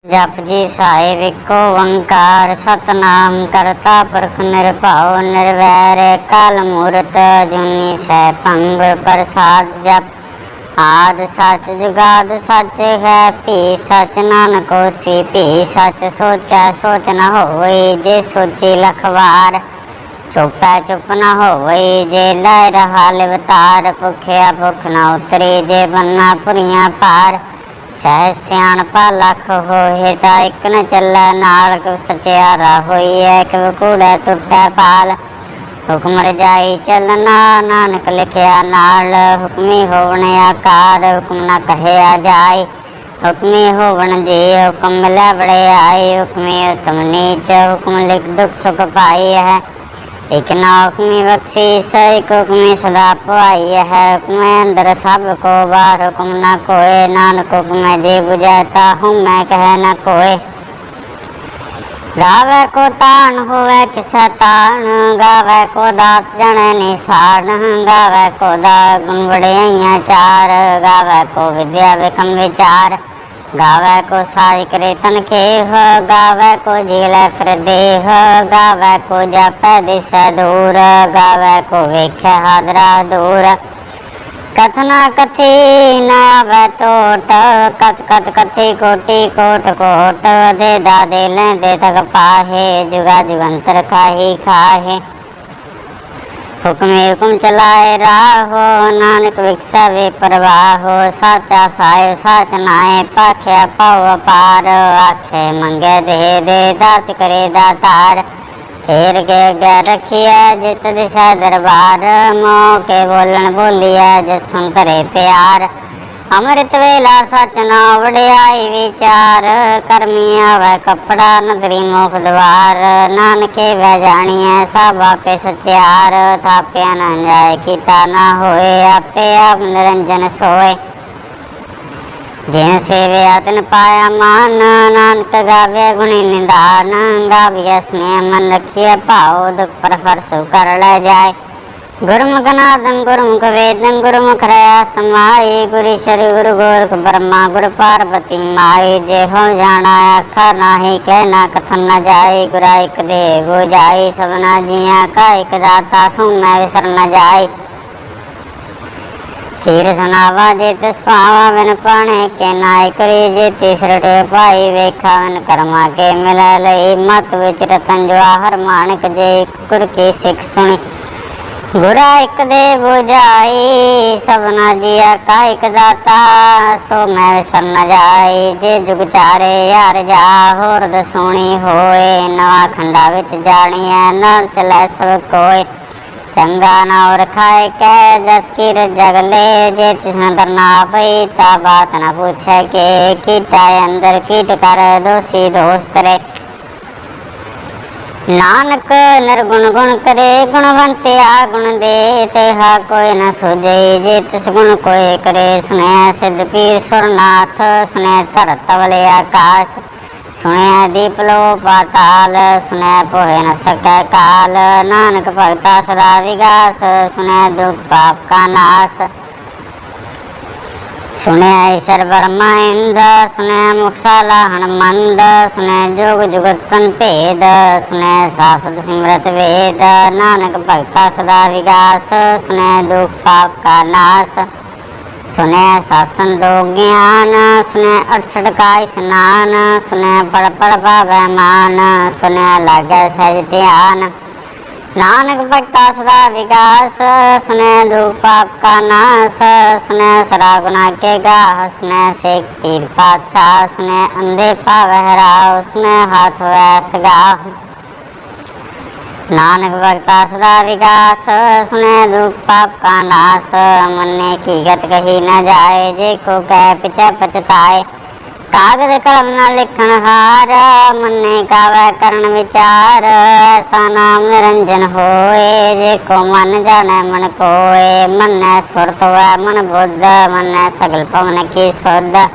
जप जी साहिब एको ओंकार सतनाम करता पुरख निरभाव निर्वैर काल मूरत जुनी सैभंग प्रसाद जप आद सच जुगाद सच है भी सच नानक होसी भी सच सोचा सोच न होई जे सोची लखवार चुपै चुप न होई जे लै रहा लिवतार भुखिया भुख न उतरी जे बन्ना पुरिया पार सह सियाणपा लख होए ता एक न चलै नाल सचियारा होइए कि कूड़े टुटै पाल हुक्म रजाई चलना नानक लिखिया नाल हुक्मी होवन आकार हुक्म न कहया जाए हुक्मी होवन जी हुक्म मिलै बड़े आए हुक्मी उत्तम नीच हुक्म लिख दुख सुख पाई है एक न हुक्मी बख्शीस एक हुक्मी सदा पवाई है हुक्म अंदर सब को बार हुक्म न कोय नानक हुक्म जे बुझाता हूँ मैं कह न कोय गावे को तान होवे किसे तान गावे को दात जने निशान गावे को दा गुण बड़ियाइयां चार गावे को विद्या विकम विचार गावे को साज करे तन खेह गावे को झीले फिर देह गावे को जापै दिशा दूर गावे को वेखे हादरा दूर कथना कथी न आवे टोट कथ कथ कथी कोटि कोट कोट दे दादे ले दे तक पाहे जुगा जुगंतर खाही खाहे हुक्मे हुक्म चलाए राहो नानक विकसा वे परवाहो साचा साहिब साच नाए पाख्या पाव पार आखे मंगे दे दात करे दातार फेर के अगे रखिया जित दिशा दरबार मोह के बोलन बोलिया जित सुन करे प्यार अमृत वेला सच न वड़ियाई विचार करमी आवे कपड़ा नगरी मोख द्वार नानके वह जानिए सब आपे सचियार थाप्या न जाए किता न होए आपे आप निरंजन सोए जिन सेवे आतन पाया मान नानक गावे गुणी निदान गाविया स्नेह मन रखिए भाव दुख पर हर्ष कर ले जाए गुरुमुख नादं गुरुमुख वेदं गुरुमुख रया समाई गुरु श्री गुरु गोरख ब्रह्मा गुरु पार्वती माई जे हो जाना आखा नाही कहना कथन न जाए गुरा एक दे गो जाई सबना जिया का एक दाता सु मैं विसर न जाए तीर सुनावा जे तिस पावा बिन पाने के नाय करी जे तीसरटे पाई वेखा बिन कर्मा के मिला लई मत विच रतन जवाहर माणक जे गुर की सिख सुनी गुरा एक दे बुझाई सबना जिया का एक दाता सो मैं विसर न जाए जे जुग चारे यार जा होर दसोनी होए नवा खंडा विच जानिए नर चले सब कोय चंगा ना और खाए कै जस की जगले जे तिस करना पई ता बात न पूछे के कीटा अंदर कीट कर दोषी दोस्त रे नानक निर्गुण गुण करे गुणवंत आ गुण दे तेहा कोई न सुझे जे तिस गुण कोई करे सुने सिद्ध पीर सुरनाथ सुने धर तवले आकाश सुने दीप लो पाताल सुने पोहे न सके काल नानक भगता सदा विगास सुने दुख पाप का नाश सुने ईश्वर ब्रह्मा इंद सुने मुक्साला हनुमंद सुने जोग जुगतन भेद सुने शाश्वत सिमरत वेद नानक भगता सदा विगास सुने दुख पाप का नाश सुने शासन दो ज्ञान सुने 68 का स्नान सुने पढ़ पढ़ पावे मान सुने लागे सहज ध्यान नानक भक्ता सदा विकास सुने दुख पाप का नाश सुने सरा गुना के गाह सुने शेख पीर पातशाह सुने अंधे पावहराव सुने हाथ वैस गाह नानक भक्ता सदा विकास सुने दुख पाप का नाश मन्ने की गत कही न जाए जे को कह पिछे पछताए कागज कलम न लिखन हार मन्ने कावै करण विचार ऐसा नाम निरंजन होए जे को मन जाने मन कोए मन्ने सुरत हुआ मन बुद्ध मन्ने सगल पवन की शुद्ध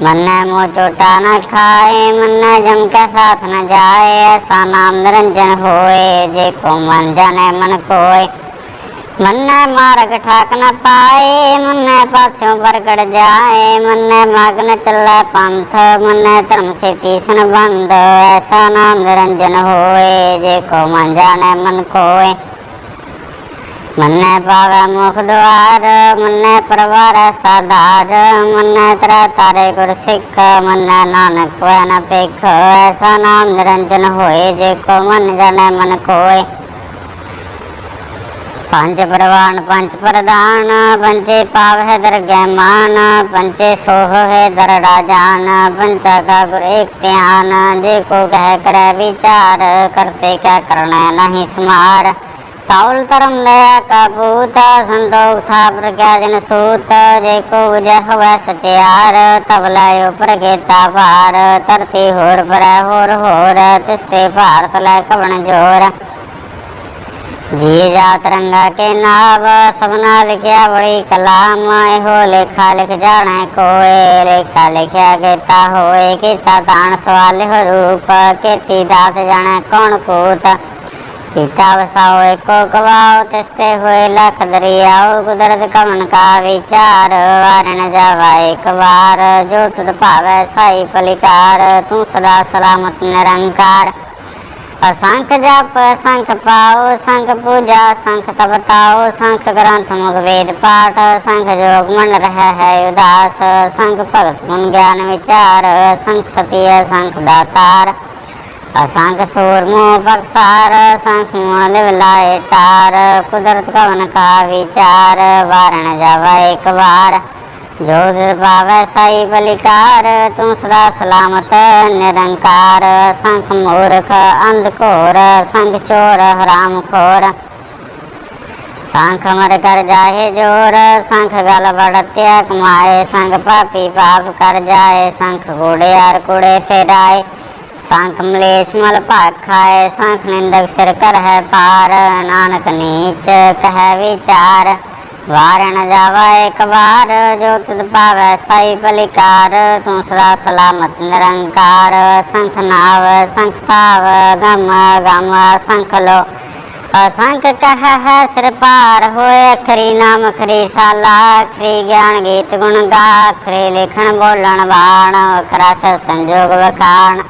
मन्ने मोह चोटा न खाए मन्ने जम के साथ न जाए ऐसा नाम निरंजन होए जे को मन जाने मन कोए मन्ने मार्ग ठाक न पाए, मन्ने पाछों परगट जाए, मन्ने मग्न चले पंथ, मन्ने धर्म से तीसन बंद। ऐसा नाम निरंजन होए, जे को मन जाने मन कोय। मन्ने पावे मुख द्वार, मन्ने परवार साधार, मन्ने तरह तारे गुर सिख, मन्ने नानक कोय न पेख। ऐसा नाम निरंजन होए, जे को मन जाने मन कोय। पंच प्रवान पंच प्रधान, पंचे पाव है दरगह मान, पंचे सोह है दर राजान। पंचा का गुर एक ध्यान, जे को कह करे विचार, करते क्या करना नहीं स्मार। ताउल धर्म दया का पूत, संतोख था प्रज्ञा जन सूत, जे को बुझे हुआ सचियार। तब लायो प्रगेता पार, तरती होर पर होर, तिस्ते पार तले कवन जोर। जी जात रंगा के नाव, सबना लिखिया बड़ी कलाम। हो लेखा लिख जाने कोय, लेखा लिखिया केता होए। केता तान सवाल हो रूप, केती दात जाने कौन कूत। कीता वसाओ एको गवाओ, तिस्ते हुए लख दरियाओ। कुदरत कवन का विचार, वारण जावा एक बार। जो तुद पावे साई पलिकार, तू सदा सलामत निरंकार। असंख जप संख पाओ, संख पूजा संख तपताओ। संख ग्रंथ मुख वेद पाठ, संख जोग मन रह है उदास। संख भगत गुण ज्ञान विचार, संख सती संख दातार। असंख सूर मोह पक्षार, संख मोह लिवलाए तार। कुदरत कवन का विचार, वारण जावा एक बार। जो पावे साई बलिकार, तू सदा सलामत निरंकार। संख मूर्ख अंधकोर, संख चोर हराम खोर। संख मर कर जाए जोर, संख गल बढ़त्या कमाए। संख पापी पाप कर जाए, संख कूड़े यार कूड़े फेराए। संख मलेश मल पाक खाए, संख निंदक सिर कर है पार। नानक नीच कह विचार, वारण जावा एक बार। जो तुद पावे साई पलिकार, तू सदा सलामत निरंकार। संख नाव संख ताव, गम गम संख लो। असंख कह है सिर पार होए, अखरी नाम अखरी साला। अखरी ज्ञान गीत गुण गा, अखरी लिखण बोलन बाण। अखरा से संजोग वखाण,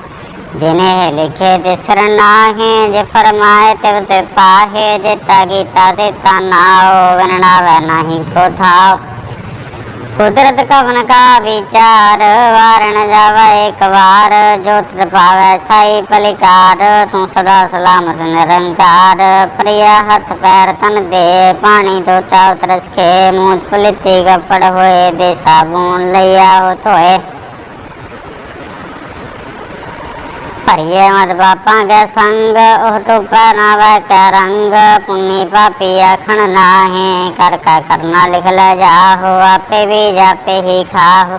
जिन्हें लिखे तिसर नाहे। जे फरमाए तिव ते पाहे, जेता गीता देता नाओ। विनणावे नहीं को थाओ, कुदरत कवन का विचार। वारण जावा एक बार, जो तुद पावे साई पलिकार। तू सदा सलामत निरंकार। प्रिय हथ पैर तन दे, पानी धोता उतरस के। मूत पुलिती कपड़ होए, दे साबुन लिया हो धोए। भरिए मत बापा के संग, ओह तो पहनावे के रंग। पुण्य पापी आखण नाहे, कर का करना लिख ले जाहो। आपे भी जापे ही खाहो,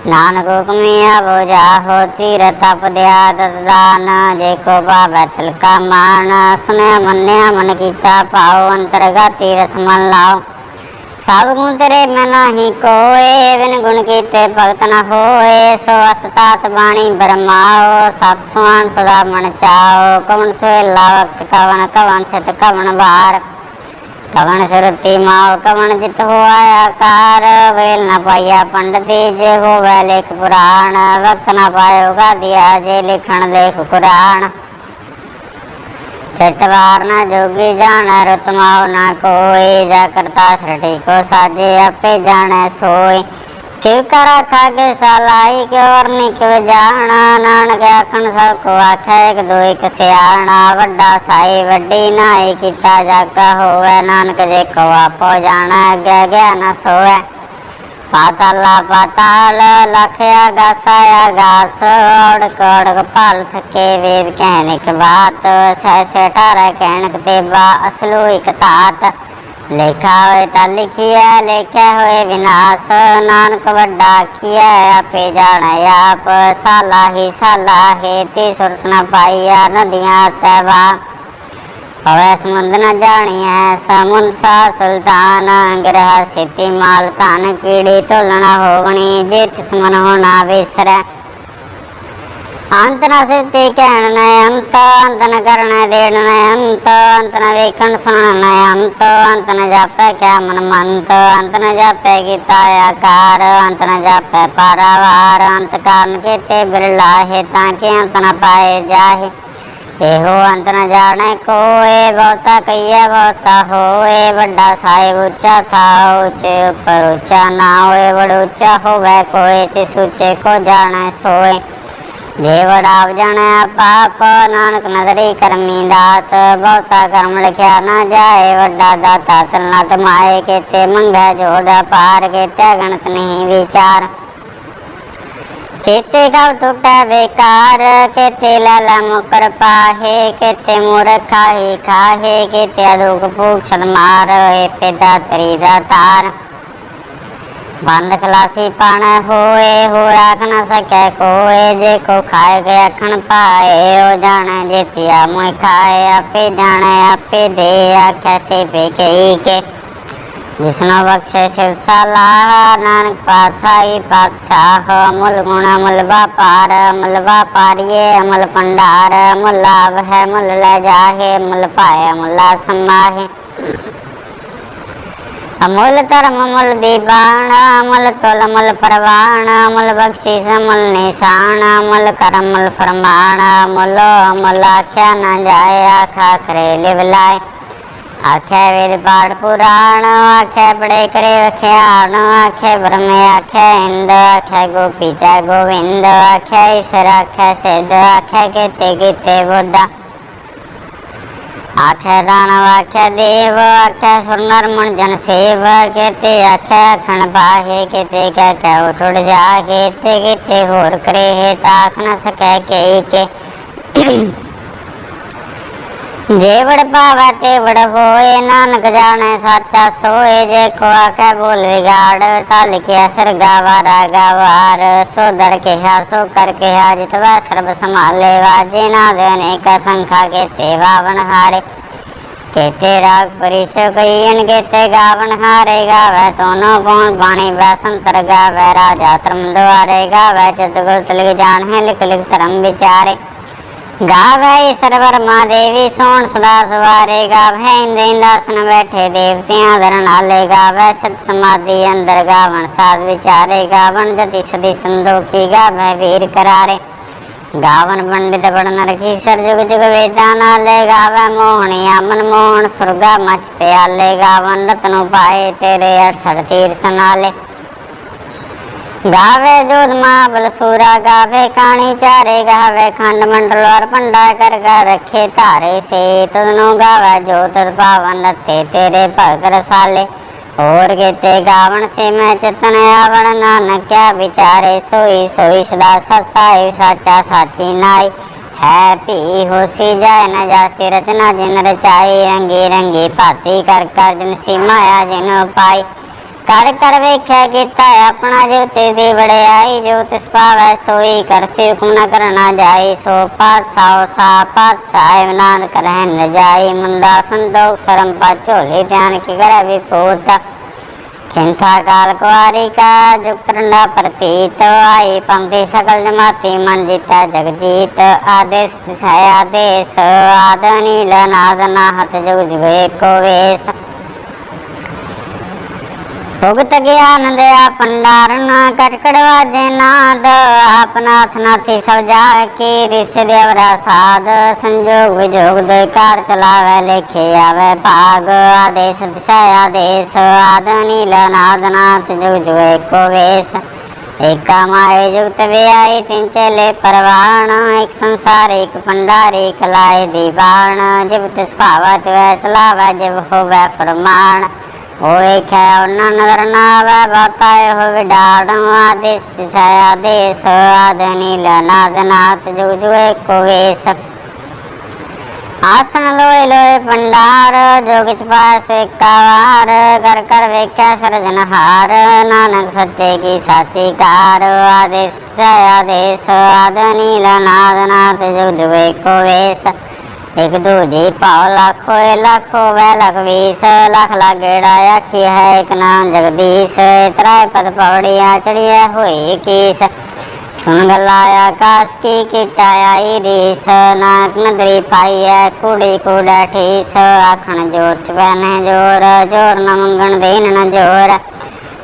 नानक हुक्मिया वो जाहो। तीर तप दया दान, जे को पावे तिलका मान। सुने मन्या मन कीता पाओ, अंतरगत तीरथ मन लाओ। सब गुण तेरे में नाही कोय, बिन गुण कीते भगत न होए। सो असतात बाणी ब्रह्माओ, सत सुहान सदा मन चाओ। कवन सुहेला वक्त कवन, कवन छित कवन बार। कवन सुरती माओ, कवन जित हो आकार। वेल न पाइया पंडिती, जे हो वह लेख पुराण। वक्त न पायो गा दिया, जे लिखण देख कुरान। चितवार न जोगी जान, रुतमाओ न कोई। जा करता सृष्टि को साजे, आपे जाने सोई। क्यों करा खागे सालाई, क्यों वर्णी क्यों जाना। नानक आखन सबको आखे, एक दो एक सियाणा। वड्डा साई वड्डी नाई, कीता जागा होवे। नानक जे को आपो जाना, अग्गे ज्ञान सोवे। पाताला पाताल, लखया गासाया गास। ओढ़क ओढ़क पाल थके, वेद कहने के बात। सहसे 18 कहनक देवा, असलो एक तात। लेखा होए ता लिखिया, लेख्या होए विनाश। नानक वड्डा आखिया, आपे जाने आप। साला ही ती सुरत न पाइया, नदियाँ तैबा। हवे समुद्र न जानिए, समुद्र सा सुल्तान। गिरह सिद्धि माल तान, कीड़ी तोलना होगणी। जे तिस मन होना बिसरै, अंत न सिफती कहण न अंत न करण देण न अंत न वेखण सुणन न अंत न जापै क्या मन मंत अंत न जापै गीता आकार अंत न जापै पारावार अंत कारण केते बिरला है ताकि अंत न पाए जाहे एहो अंत न जाने कोए बहुता कहिए बहुता होए बड़ा साहिब ऊंचा था ऊंचे ऊपर ऊंचा ना होए बड़ा ऊंचा होवे कोई तिस ऊंचे को जाने सोए जे बड़ा जाने पाप नानक नगरी करमी दात बहुता कर्म लिखा ना जाए बड़ा दाता तलना तमाए केते मंगे जोड़ा पार केते गणत नहीं विचार केते गाव टूटा बेकार केते लाला मुकर पाहे केते मूर्खा ही खाहे केते अदुक भूख सदमार पे दातरी दातार बंद खलासी पाण होए हो राख न सके कोए जे को खाए के अखण पाए ओ जाने जेतिया मुँह खाए आपे जाने आपे दे आख्या से पे कही के जिसनो बख्शे शिव सलाह नानक पातशाही पातशाह अमूल गुण अमूल व्यापार अमूल व्यापारिये अमूल भंडार अमूल लाभ है अमूल ले जाहे अमूल पाए अमूला समाहे अमूल धर्म अमूल दीवान अमूल तोल अमूल परवान अमूल बख्शीस अमूल निशान अमूल कर अमूल फरमान अमूलो अमूल आख्या न जाए आखा करे लिवलाए आख्या वेद पाठ पुराण आख्या बड़े करे व्याख्यान आख्या ब्रह्म आख्या इंद आख्या गोपीता गोविंद आख्या ईश्वर आख्या सिद्ध आख्या केते केते बुद्ध आख्या दानव आख्या देव आख्या सुरनर मन जन सेव केते आख्या अखण पाहे केते क्या क्या उठ जा केते केते होर करे है ताख न सके के जे बड़ पावै ते बड़ होए नानक जाने साचा सोए जे को आखे बोल बिगाड़ ता लिखिया सरगावा रागावार सो दर के सो कर के जितवा सर्व संभाले वाजे ना देने का संखा के ते वावन हारे केते राग परिस कईन केते गावन हारे गावे दोनों कौन बाणी वैसंतर गावे राजा धर्म द्वारे गावे चतुर्थ लिख जान है लिख लिख धर्म विचारे गावे सरवर माँ देवी सोन सदा सवारे गावे इंद्र इंद्रासन बैठे देवतियां धरण आले गावे सत समाधि अंदर गावन साध विचारे गावन जति सदी संदोखी गावे वीर करारे गावन पंडित बड़ नरकी सर जुग जुग वेदा नाले गावे मोहनी अमन मोहन सुरगा मच प्याले गावन रत्नो पाए तेरे 68 तीर्थ नाले गावे जोध महाबल सूरा गावे काणी चारे गावे खंड मंडल और पंडा कर रखे तारे से तदनु गावे जो तद पावन रते तेरे भगत रसाले और केते गावन से मैं चतन आवण नानक क्या विचारे सोई सोई सदा सत्साई साचा साची नाई है पी होसी जाय न जासी रचना जिन रचाई रंगी रंगी भाती कर कर जिन सी माया जिन पाई कर कर वेख्या कीता अपना जो तेरी बड़े आई जो तिस पावै सोई कर से हुक्म न करना जाई सो पातशाह सा पातशाह नानक रहन न जाई मुंडा संतोख शरम पा झोली ध्यान की करे विभूत खिंथा काल कुआरी का जुक्त रंडा प्रतीत आई पंक्ति सकल जमाती मन जीता जगजीत आदेश दिशाए आदेश आद नील नाद नाहत जुग जुग एको वेश भुगत ज्ञान दया पंडारण कटकड़ वाजे नाद आपनाथ नाथी सब जा की ऋष देवरा साध संजोग विजोग दो कार चलावे लेखे आवे भाग आदेश दिशा आदेश आद नील नाद नाथ जुग जुग एको वेश एक माए जुगत वे आई तीन चले परवाण एक संसार एक पंडार एक लाए दीवाण जब तिस पावत वह चलावे जब होवे फरमान होए ख्या नगर नावे बताए हो विडाण आदेश दिशा आदेश आद नील नाद नाथ जुग जुग एको वेश आसन लोए लोए पंडार जो किच पास एकावार कर कर वेख्या सरजनहार नानक सच्चे की साची कार आदेश दिशा आदेश आद नील नाद नाथ जुग जुग एको वेश एक दूजी पाओ लाखो लाखो वह लख 20 लाख लागेड़ा आखी है एक नाम जगदीश त्राय पद पवड़िया चढ़िया हुई कीस सुन गलाया आकाश की किटाया रीस नाक नदरी पाई है कुड़ी कूड़ा ठीस आखण जोर च बहने जोर जोर न मंगण दीन न जोर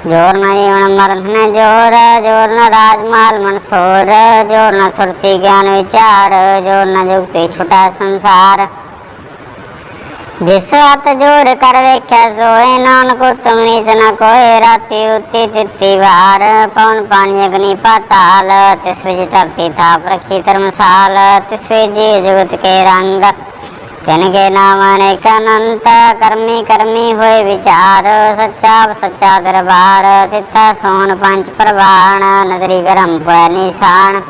जोर न जीवन मरण न जोर जोर न राजमाल मनसोर जोर न सुरती ज्ञान विचार जोर न जुगती छुटा संसार जिस हथ जोड़ कर वेख्या सोए नानक उत्तम नीच न कोय राती रुती तित्ती वार पवन पानी अग्नि पाताल तिस विच धरती थाप रखी धर्मशाल तिस विच जी जुगत के रंग तिनके नाम अनेक अनंत कर्मी कर्मी होए विचार सच्चा सच्चा दरबार तिथा सोन पंच प्रवाण नगरी गरम पै निशान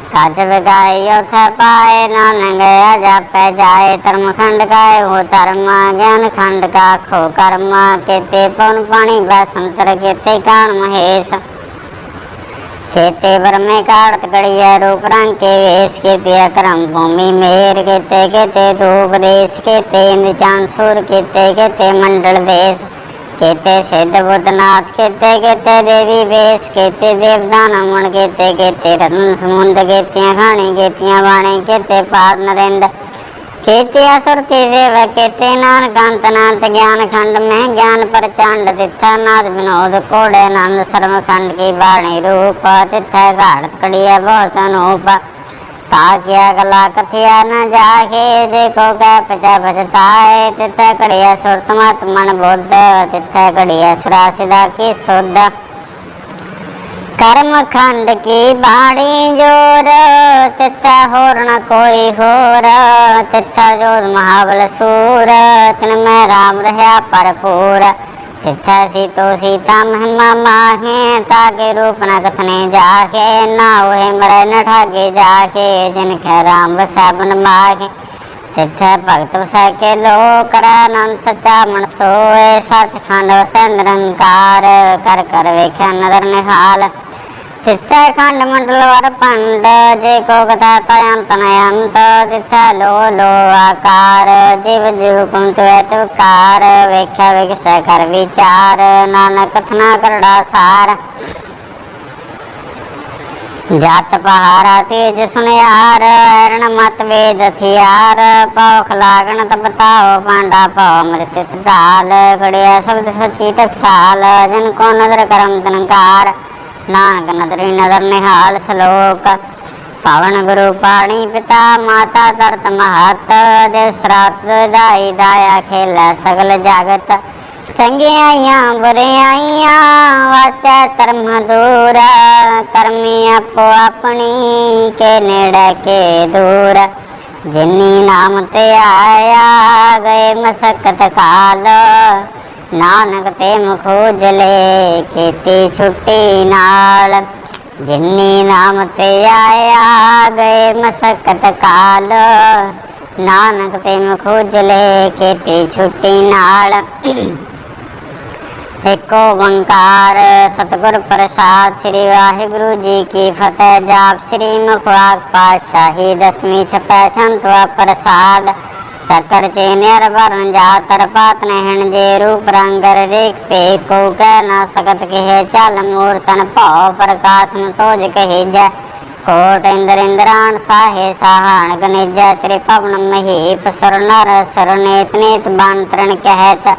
काज गाय उठ पाए नानक गया जापै जाए धर्म खंड गाय हो धर्म ज्ञान खंड का खो कर्म केते पवन पानी बसंतर केते कान महेश केते ब्रह्मे कार्त कड़िया रूप रंग के वेश केते अक्रम भूमि मेर केते केते धूप देश केते इंद्र चांद सूर केते केते मंडल देश केते सिद्ध बुद्धनाथ केते केते देवी वेश केते देवदान अमन केते केते रत्न समुद्र केतियां खानी केतियां बाणी केते पाद नरेंद्र केते असुर के सेवक केते नानकांत नाथ ज्ञान खंड में ज्ञान प्रचंड तिथा नाथ विनोद कोड़े नंद सर्व खंड की वाणी रूप तिथा घाट कड़िया बहुत अनूप ताकिया गला कथिया न जाके देखो कह पचा पचताए तिथा कड़िया सुरतमत मन बुद्ध तिथा कड़िया सुरासिदा की शुद्ध कर्म खंड की बाड़ी जोर तिथा होर न कोई होर तिथा जोध महाबल सूर तिन में राम रहा भरपूर तिथा सीतो सीता महिमा माहे ताके रूप न कथने जाके ना वहे मरे न ठाके जाके जिनके राम बसा बन माहे तिथा भगत वसा के लो करानंद सच्चा मन सोए सच खंड वसै निरंकार कर कर वेख्या नदर निहाल तिथा खंड मंडल वर पंड जे को कथा तयंत नयंत तिथा लो लो आकार जीव जीव कुंत वैतकार वेख्या विकस कर विचार नानक कथना करड़ा सार जात पहारा तेज सुनियार हरण मत वेद थियार पौख लागण तपताओ पांडा पाओ मृत डाल गड़िया शब्द सच्ची टकसाल जिनको नदर करम तनकार नानक नदरी नदर निहाल श्लोक पावन गुरु पाणी पिता माता तरत महत देव श्रात दाई दाया खेला सगल जागत चंगे आइया बुरे आइया वाचा धर्म दूर कर्मी आपो अपनी के नेड़े के दूर जिन्नी नाम ते आया गए मसकत काल नानक ते मुख उजले खेती छुट्टी नाल जिन्नी नाम ते आया गए मसकत काल नानक ते मुख उजले खेती छुट्टी नाल एक ओंकार सतगुर प्रसाद श्री वाहिगुरु जी की फतेह जाप श्री मुखवाक पातशाही दसवीं छपै छंतवा प्रसाद चक्कर चेनियर वरण जातर पात नहण जे रूप रंगर रेख पे को कह न सकत कहे चल मूर्तन भाव प्रकाश तोज कहे जय कोट इंद्र इंद्राण साहे साहण गनिज त्रिपवन महीप सुर नर सुर नेत नेत बांतरण कहत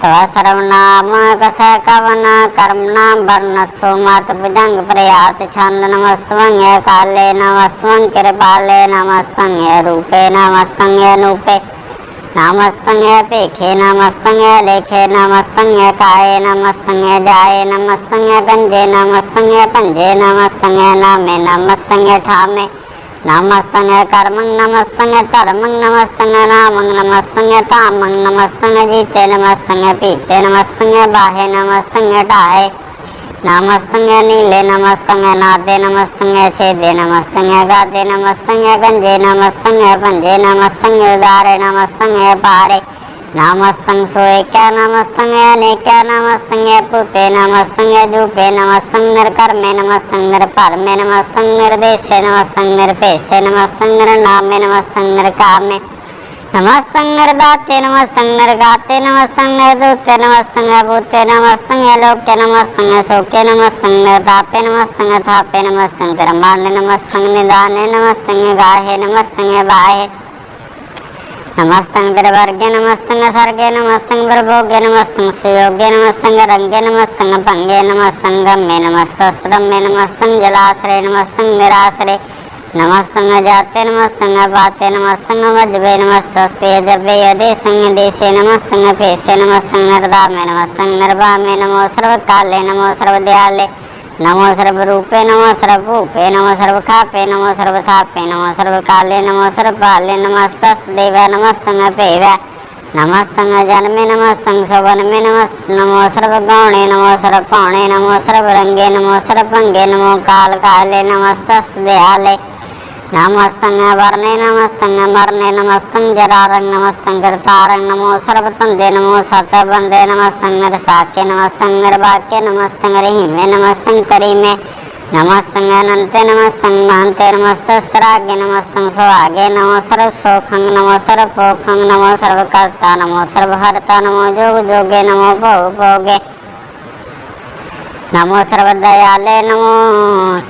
तवा सर्वनाम कथा कवन कर्म नाम वर्ण सोमत भुजंग प्रयात छंद नमस्तवंग काले नमस्तवंग कृपाले नमस्तंग रूपे नमस्तंग नूपे नमस्तंग पेखे नमस्तंग लेखे नमस्तंग काये नमस्तंग जाये नमस्तंग गंजे नमस्तंग पंजे नमस्तंग नामे नमस्तंग ठामे नमस्तंग कर्मंग नमस्तंग धर्मंग नमस्तंग नामंग नमस्तंग तामंग नमस्तंग जीते नमस्तंग पीते नमस्तंग बाहे नमस्तंग ढाए नमस्तंग नीले नमस्तंग नादे नमस्तंग छेदे नमस्तंग गादे नमस्तंग गंजे नमस्तंग पंजे नमस्तंग गारे नमस्तंग पारे नमस्तंग सोए क्या नमस्तंग अनेक नमस्तंग पुते नमस्तंग जूपे नमस्तंग निर्कर्मे नमस्तंग निर्परमे नमस्तंग निर्देशे नमस्तंग निर्पेशे नमस्तंग निर्नामे नमस्तंग निर्कामे नमस्तं नरदाते नमस्तं नरगाते नमस्तं नरदूते नमस्तं नरभूते नमस्तं लोके नमस्तं शोके नमस्तं नरतापे नमस्तं थापे नमस्तं धर्माने नमस्तं निदाने नमस्तं गाहे नमस्तं बाहे नमस्तं वर्गे नमस्तं सर्गे नमस्तं वर्भोगे नमस्तं सुयोगे नमस्तं रंगे नमस्तं भंगे नमस्तं गम्ये नमस्तस्त्रम्ये नमस्तं जलाश्रय नमस्तं निराश्रय नमस्तं जाते नमस्तं पाते नमस्तं वज्वे नमस्तस्ते जबे यदेशं देशे नमस्तं फेशे नमस्तं नरदामे नमस्तं नरभामे नमो सर्वकाले नमो सर्वदयाले नमो सर्वरूपे नमो सर्वभूपे नमो सर्वखापे नमो सर्वथापे नमो सर्वकाले नमो सर्वपाले नमस्तस्देव नमस्तं पेव नमस्तं जन्मे नमस्तं सवनमे नमो सर्वगौणे नमो सर्वपौणे नमो सर्वरंगे नमो सर्वभंगे नमो काले नमस्तस्दयाले नमस्तं वर्णे नमस्तं मरणे नमस्तं जरारंग नमस्तं करतारंग नमो सर्वतंदे नमो सतबंदे नमस्तं नरसाके नमस्तं नरवाक्य नमस्तं रहीमे नमस्तं करीमे नमस्तं अनंते नमस्तं महंते नमस्तस्त्रागे नमस्तं सवागे नमो सर्वसोखं नमो सर्वपोखं नमो सर्वकर्ता नमो सर्वहर्ता नमो जोग जोगे नमो भोग भोगे नमो सर्वदयाले नमो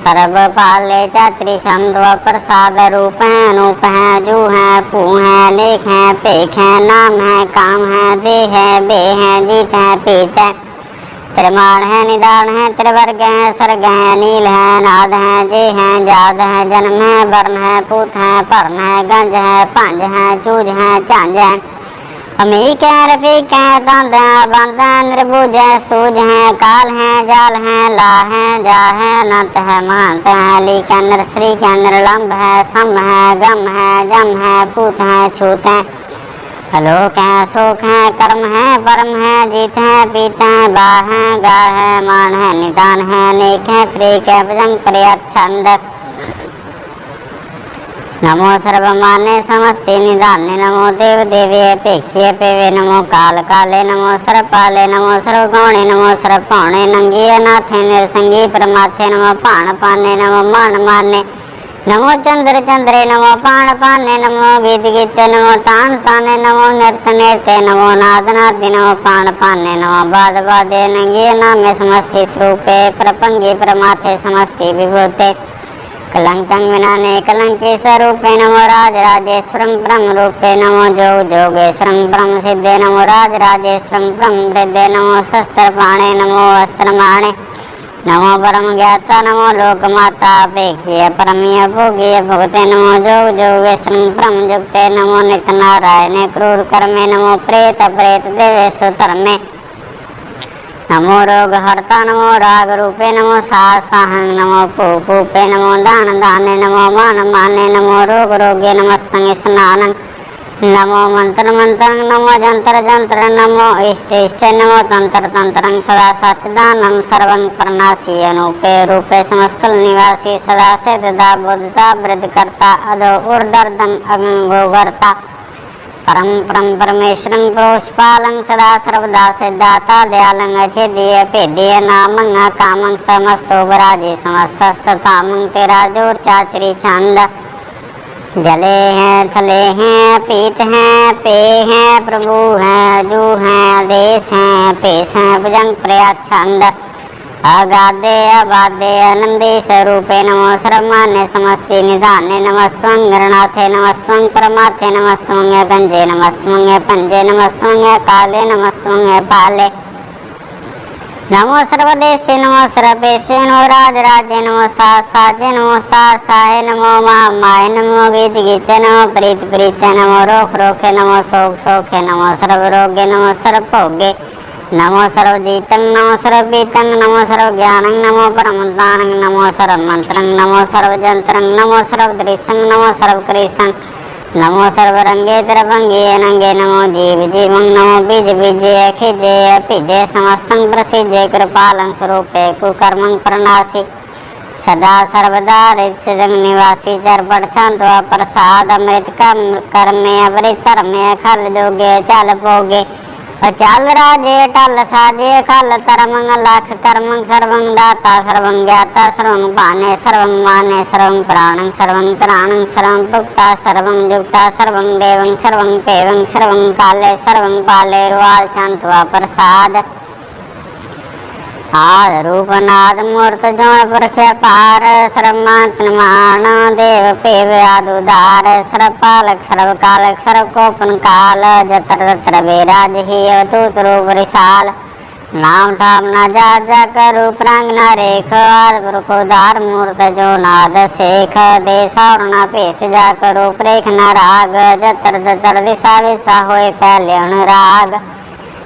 सर्वपाले चात्री छंदो प्रसाद रूप है अनूप है जू है पू है लेख है पेख है नाम है काम है देह है बे है जीत है पीत है त्रिमाण है निदान है त्रिवर्ग है सर्ग है नील है नाद है जे है जाद है जन्म है वर्ण है पूत है पर्ण है गंज है पंज है चूज है झांझ है अमीक है रफीक है तंद है बंद है निर्बुज है सूझ है काल है जाल है ला है जा है अनंत है महंत है लीक है नरश्रीक है निर्लंब है सम है गम है जम है पूत है छूत है अलोक है शोक है कर्म है परम है जीत है पीत है बा है गा है मान है निदान है नेक है फ्रीक है भजंग पर्याप्त छंद नमो सर्वमाने समस्ते निदाने नमो देव देवी अपेक्षे पेवे नमो काल काले नमो सर्वपाले नमो सर्वगौणे नमो सर्वपौणे नंगी अनाथे निरसंगी परमाथे नमो पाण पाने नमो मान माने नमो चंद्र चंद्रे नमो पाण पाने नमो गीत गीते नमो तान ताने नमो नृत्य नृत्य नमो नाद नादि नमो पाण पाने नमो बाद बादे नंगी नामे समस्ते स्वरूपे प्रपंगी परमाथे समस्ते विभूते कलंकं विनाने कलंके स्वरूपे नमो राज राजेश्वरं ब्रह्म रूपे नमो जोग जोगेश्वरं ब्रह्म सिद्धे नमो राज राजेश्वरं ब्रह्म वृद्धे नमो शस्त्र पाणे नमो अस्त्र माणे नमो परम ज्ञाता नमो लोक माता अपेक्षीय परमीय भोगीय भगते नमो जोग जोगेश्वरं ब्रह्म जुक्ते नमो नित्य नारायणे क्रूर कर्मे नमो प्रेत प्रेत देवेशु धर्मे नमो रोग हरता नमो राग रूपे नमो साहं नमो पूपे नमो दान दाने नमो मान माने नमो रोग रोगे नमस्तं स्नानं नमो मंत्र मंत्रं नमो जंत्र जंत्र नमो इष्ट इष्ट नमो तंत्र तंत्रं सदा सच्चिदानं सर्वं प्रणासी अनूपे रूपे समस्तल निवासी सदा सिद्धता बुद्धता वृद्धकर्ता अदो ऊर्ध्वं अगंगोगर्ता परम परम परमेश्वरं प्रोष्पालं सदा सर्वदा सिद्धाता दयालं अचेदीय पेदीय नामं कामं समस्तो बराजी समस्तस्तामं तेरा जोर चाचरी छंद जले हैं थले हैं पीत हैं पे हैं प्रभु हैं जू हैं देश हैं पेश हैं भुजंग प्रयात छंद अगाधे अबाधे आनंदे स्वरूपे नमो सर्वमान्य समस्ते निधाने नमस्तं गणनाथे नमस्तं परमाथे नमस्तं गंजे नमस्तं पंजे नमस्तं काले नमस्तं पाले नमो सर्वदेशे नमो सर्वेशे नमो राज राजे नमो साजे नमो साहे नमो माय नमो गीत गीते नमो प्रीत प्रीते नमो रोख रोखे नमो शोक शोखे नमो सर्वरोगे नमो सर्वभोगे नमो सर्वजीतं नमो सर्वपीतं नमो सर्वज्ञानं नमो परमदानं नमो सर्वमन्त्रं नमो सर्वजन्त्रं नमो सर्वदृश्यं नमो सर्वकृशं नमो सर्वरंगे द्रवंगे नंगे नमो जीव जीवं नमो बीज बीजे खिजे पिजे समस्तं प्रसिजे कृपालं स्वरूपे कुकर्मं प्रणासी सदा सर्वदा रिजं निवासी चरपट शांत प्रसाद अमृत कर्मे अवृत धर्मे खल जोगे चल भोगे अचल राजे टल साजे खल तरमंग लख कर्मंग सर्वं दाता सर्वं ज्ञाता सर्वं पाने सर्वं माने सर्वं प्राणं सर्वं त्राणं सर्वं पुक्ता सर्वं युक्ता सर्वं देवं सर्वं पेवं सर्वं काले सर्वं पाले रुआल शांतवा प्रसाद आद रूप नाद मूर्त जोण पुरख्या पार सर्वमात्मान देव पेव आदुदार सर्वपालक सर्वकालक सर्वकोपन काल जत्र तत्र विराज ही अवतूत रूप रिसाल नाम ठाम न जा कर रूप रंग न रेख आद पुरख उदार मूर्त जो नाद शेख देश और न पेश जाकर रूप रेख न राग जत्र तत्र दिशा विशा होए फैले अनुराग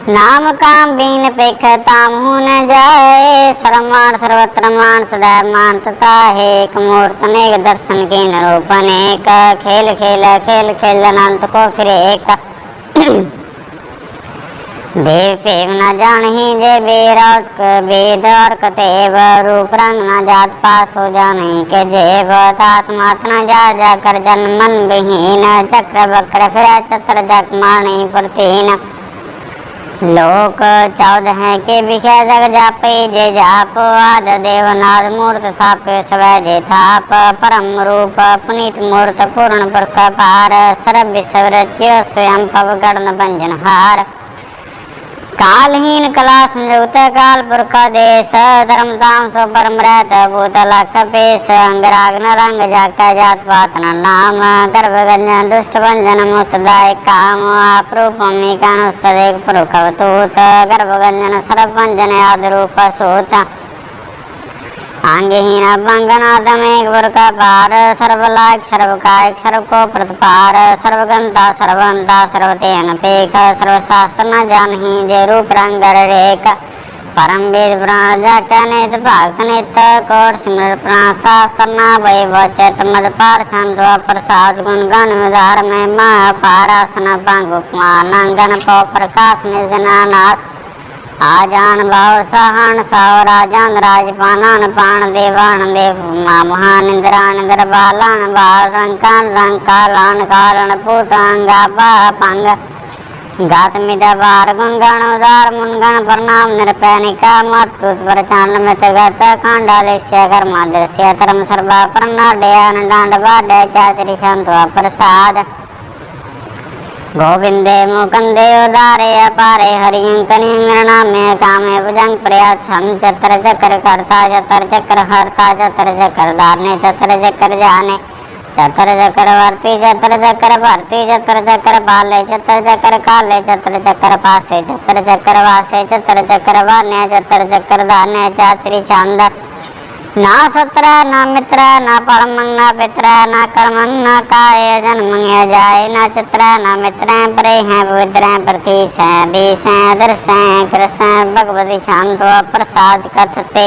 नाम काम बीन पेख ताम न जाए सर्वमान सर्वत्र मान सदा मान तथा है एक मूर्त अनेक दर्शन के रूप अनेक खेल खेल खेल खेल अनंत को फिर एक देव पेव न जान ही जय वेद और कतेव रूप रंग न जात पास हो जाने के जेब आत्मात न जा कर जन्म मन विहीन चक्र बक्र फिर चत्र जग मानी प्रतीन लोक 14 हैं के बिखे जग जापे जय जाप आद देवनाद मूर्त थापे स्वय जय थाप परम रूप पुनीत मूर्त पूर्ण पुरख पार सर्व विश्व रच्य स्वयं पव गण भंजन हार कालहीन कला संयुक्त काल पुरख देश धर्म धाम सो परम रहत भूत लख पेश अंगराग न रंग जागता जात पात न नाम गर्भ गंजन दुष्ट भंजन मुक्तदायक काम आपरूप मीकानुस्तदेक पुरुख अवतूत गर्भ गंजन सर्व भंजन आदि रूप सूत अंगहीन भंगनादम एक पुरख पार सर्वलायक सर्वकायक सर्व को प्रतिपार सर्वगंता सर्वंता सर्वतेन पेख सर्वशास्त्र न जानही जय रूप रंग रेख परम वेद प्राण जानित भक्त नित कौर सिमर प्राण शास्त्र न वै वचत मद पार छंद प्रसाद गुण गण उदार में महापारासन भंग उपमान अंगन पौ प्रकाश निजनानास आजान भाव सहन साव राजान राजपानान पान देवान देव महान इंद्रान इंद्र बालान बाल रंकान रंकालान कारण पूतांगा पंग गात मिदा बार गुणगण उदार मुनगण प्रणाम निरपैनिका मत्तुत प्रचांड मित गत खांडालिस्य कर्मा दृश्य धर्म सर्वा प्रणाडयान डांड बाडय चातरि शांतवा प्रसाद गोविंदे मुकुंदे उदारे अपारे हरियं कनिंगणामे कामे भुजंग प्रयाच्छं चतर चक्र कर्ता चतर चक्र हर्ता चतर चक्र दाने चतर चक्र जाने चतर चक्र वर्ती चतर चक्र भरती चतर चक्र पाले चतर चक्र काले चतर चक्र पासे चतर चक्र वासे चतर चक्र वान्य चतर चक्र दाने चातरि छंद ना सत्र ना मित्र ना परमं ना पित्र ना कर्मं ना काय जन्म जाए ना चित्र ना मित्र परे हैं पवित्र प्रतीस हैं बीस हैं दर्श हैं कृष्ण भगवती शांतो प्रसाद कथते